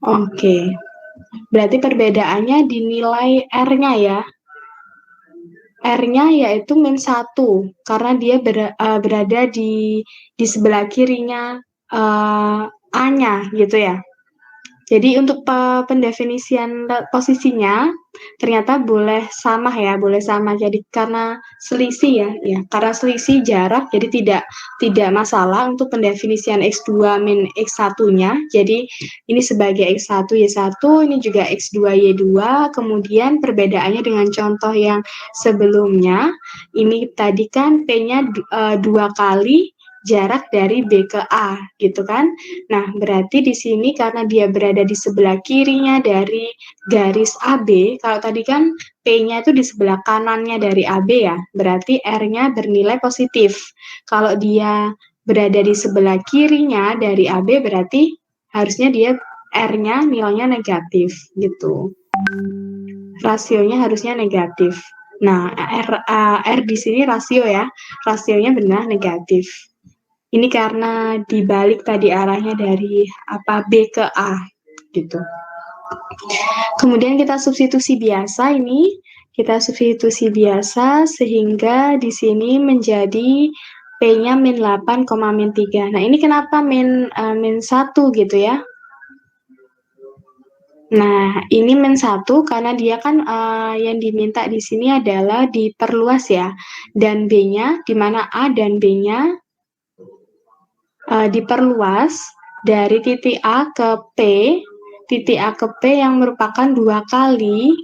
S1: Oke. Berarti perbedaannya di nilai R-nya ya. R-nya yaitu min 1, karena dia berada di sebelah kirinya A-nya gitu ya. Jadi untuk pendefinisian posisinya ternyata boleh sama ya, boleh sama. Jadi karena selisih ya, karena selisih jarak, jadi tidak masalah untuk pendefinisian X2 min X1-nya. Jadi ini sebagai X1 Y1, ini juga X2 Y2. Kemudian perbedaannya dengan contoh yang sebelumnya, ini tadi kan P-nya 2 kali jarak dari B ke A gitu kan. Nah, berarti di sini karena dia berada di sebelah kirinya dari garis AB, kalau tadi kan P-nya itu di sebelah kanannya dari AB ya, berarti R-nya bernilai positif. Kalau dia berada di sebelah kirinya dari AB, berarti harusnya dia R-nya nilainya negatif gitu. Rasionya harusnya negatif. Nah, R di sini rasio ya, rasionya benar negatif. Ini karena dibalik tadi arahnya dari B ke A gitu. Kemudian kita substitusi biasa ini, sehingga di sini menjadi P-nya min 8, min 3. Nah, ini kenapa min 1 gitu ya? Nah, ini min 1 karena dia kan yang diminta di sini adalah diperluas ya. Dan B-nya, di mana A dan B-nya diperluas dari titik A ke P yang merupakan 2 kali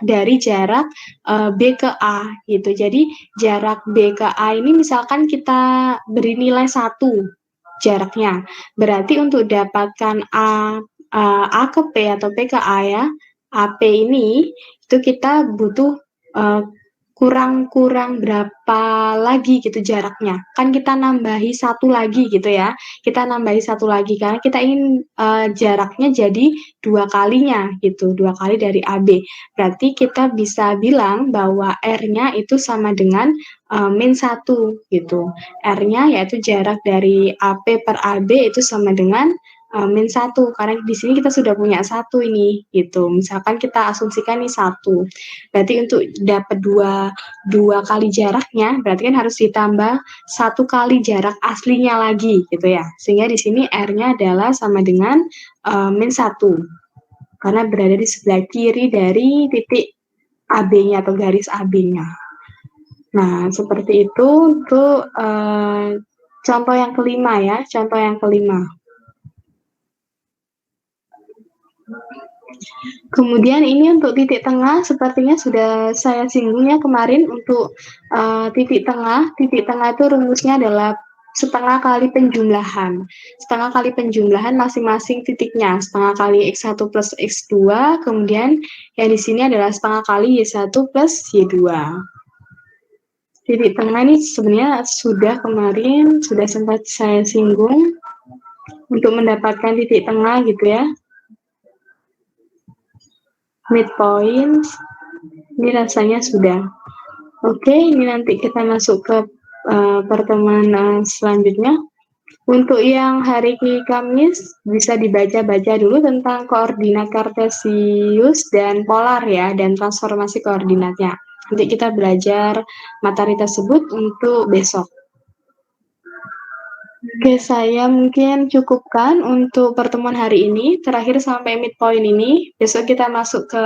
S1: dari jarak B ke A gitu. Jadi jarak B ke A ini misalkan kita beri nilai 1 jaraknya. Berarti untuk dapatkan A ke P atau P ke A ya, AP ini itu kita butuh kurang berapa lagi gitu jaraknya. Kan kita nambahi satu lagi gitu ya. Kita nambahi satu lagi karena kita ingin jaraknya jadi 2 kalinya gitu, 2 kali dari AB. Berarti kita bisa bilang bahwa R-nya itu sama dengan min 1 gitu. R-nya yaitu jarak dari AP per AB itu sama dengan min 1 karena di sini kita sudah punya 1 ini gitu. Misalkan kita asumsikan nih 1. Berarti untuk dapat dua kali jaraknya, berarti kan harus ditambah 1 kali jarak aslinya lagi, gitu ya. Sehingga di sini R-nya adalah sama dengan min 1, karena berada di sebelah kiri dari titik AB-nya atau garis AB-nya. Nah, seperti itu untuk contoh yang kelima ya, contoh yang kelima. Kemudian ini untuk titik tengah sepertinya sudah saya singgung ya kemarin untuk titik tengah. Titik tengah itu rumusnya adalah setengah kali penjumlahan. Setengah kali penjumlahan masing-masing titiknya. Setengah kali X1 plus X2, kemudian yang di sini adalah setengah kali Y1 plus Y2. Titik tengah ini sebenarnya sudah kemarin, sudah sempat saya singgung untuk mendapatkan titik tengah gitu ya. Midpoint, ini rasanya sudah. Oke, ini nanti kita masuk ke pertemuan selanjutnya. Untuk yang hari Kamis, bisa dibaca-baca dulu tentang koordinat kartesius dan polar ya, dan transformasi koordinatnya. Nanti kita belajar materi tersebut untuk besok. Oke, saya mungkin cukupkan untuk pertemuan hari ini. Terakhir sampai midpoint ini. Besok kita masuk ke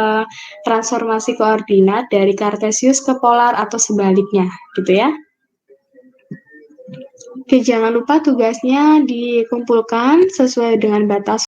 S1: transformasi koordinat dari kartesius ke polar atau sebaliknya, gitu ya. Oke, jangan lupa tugasnya dikumpulkan sesuai dengan batas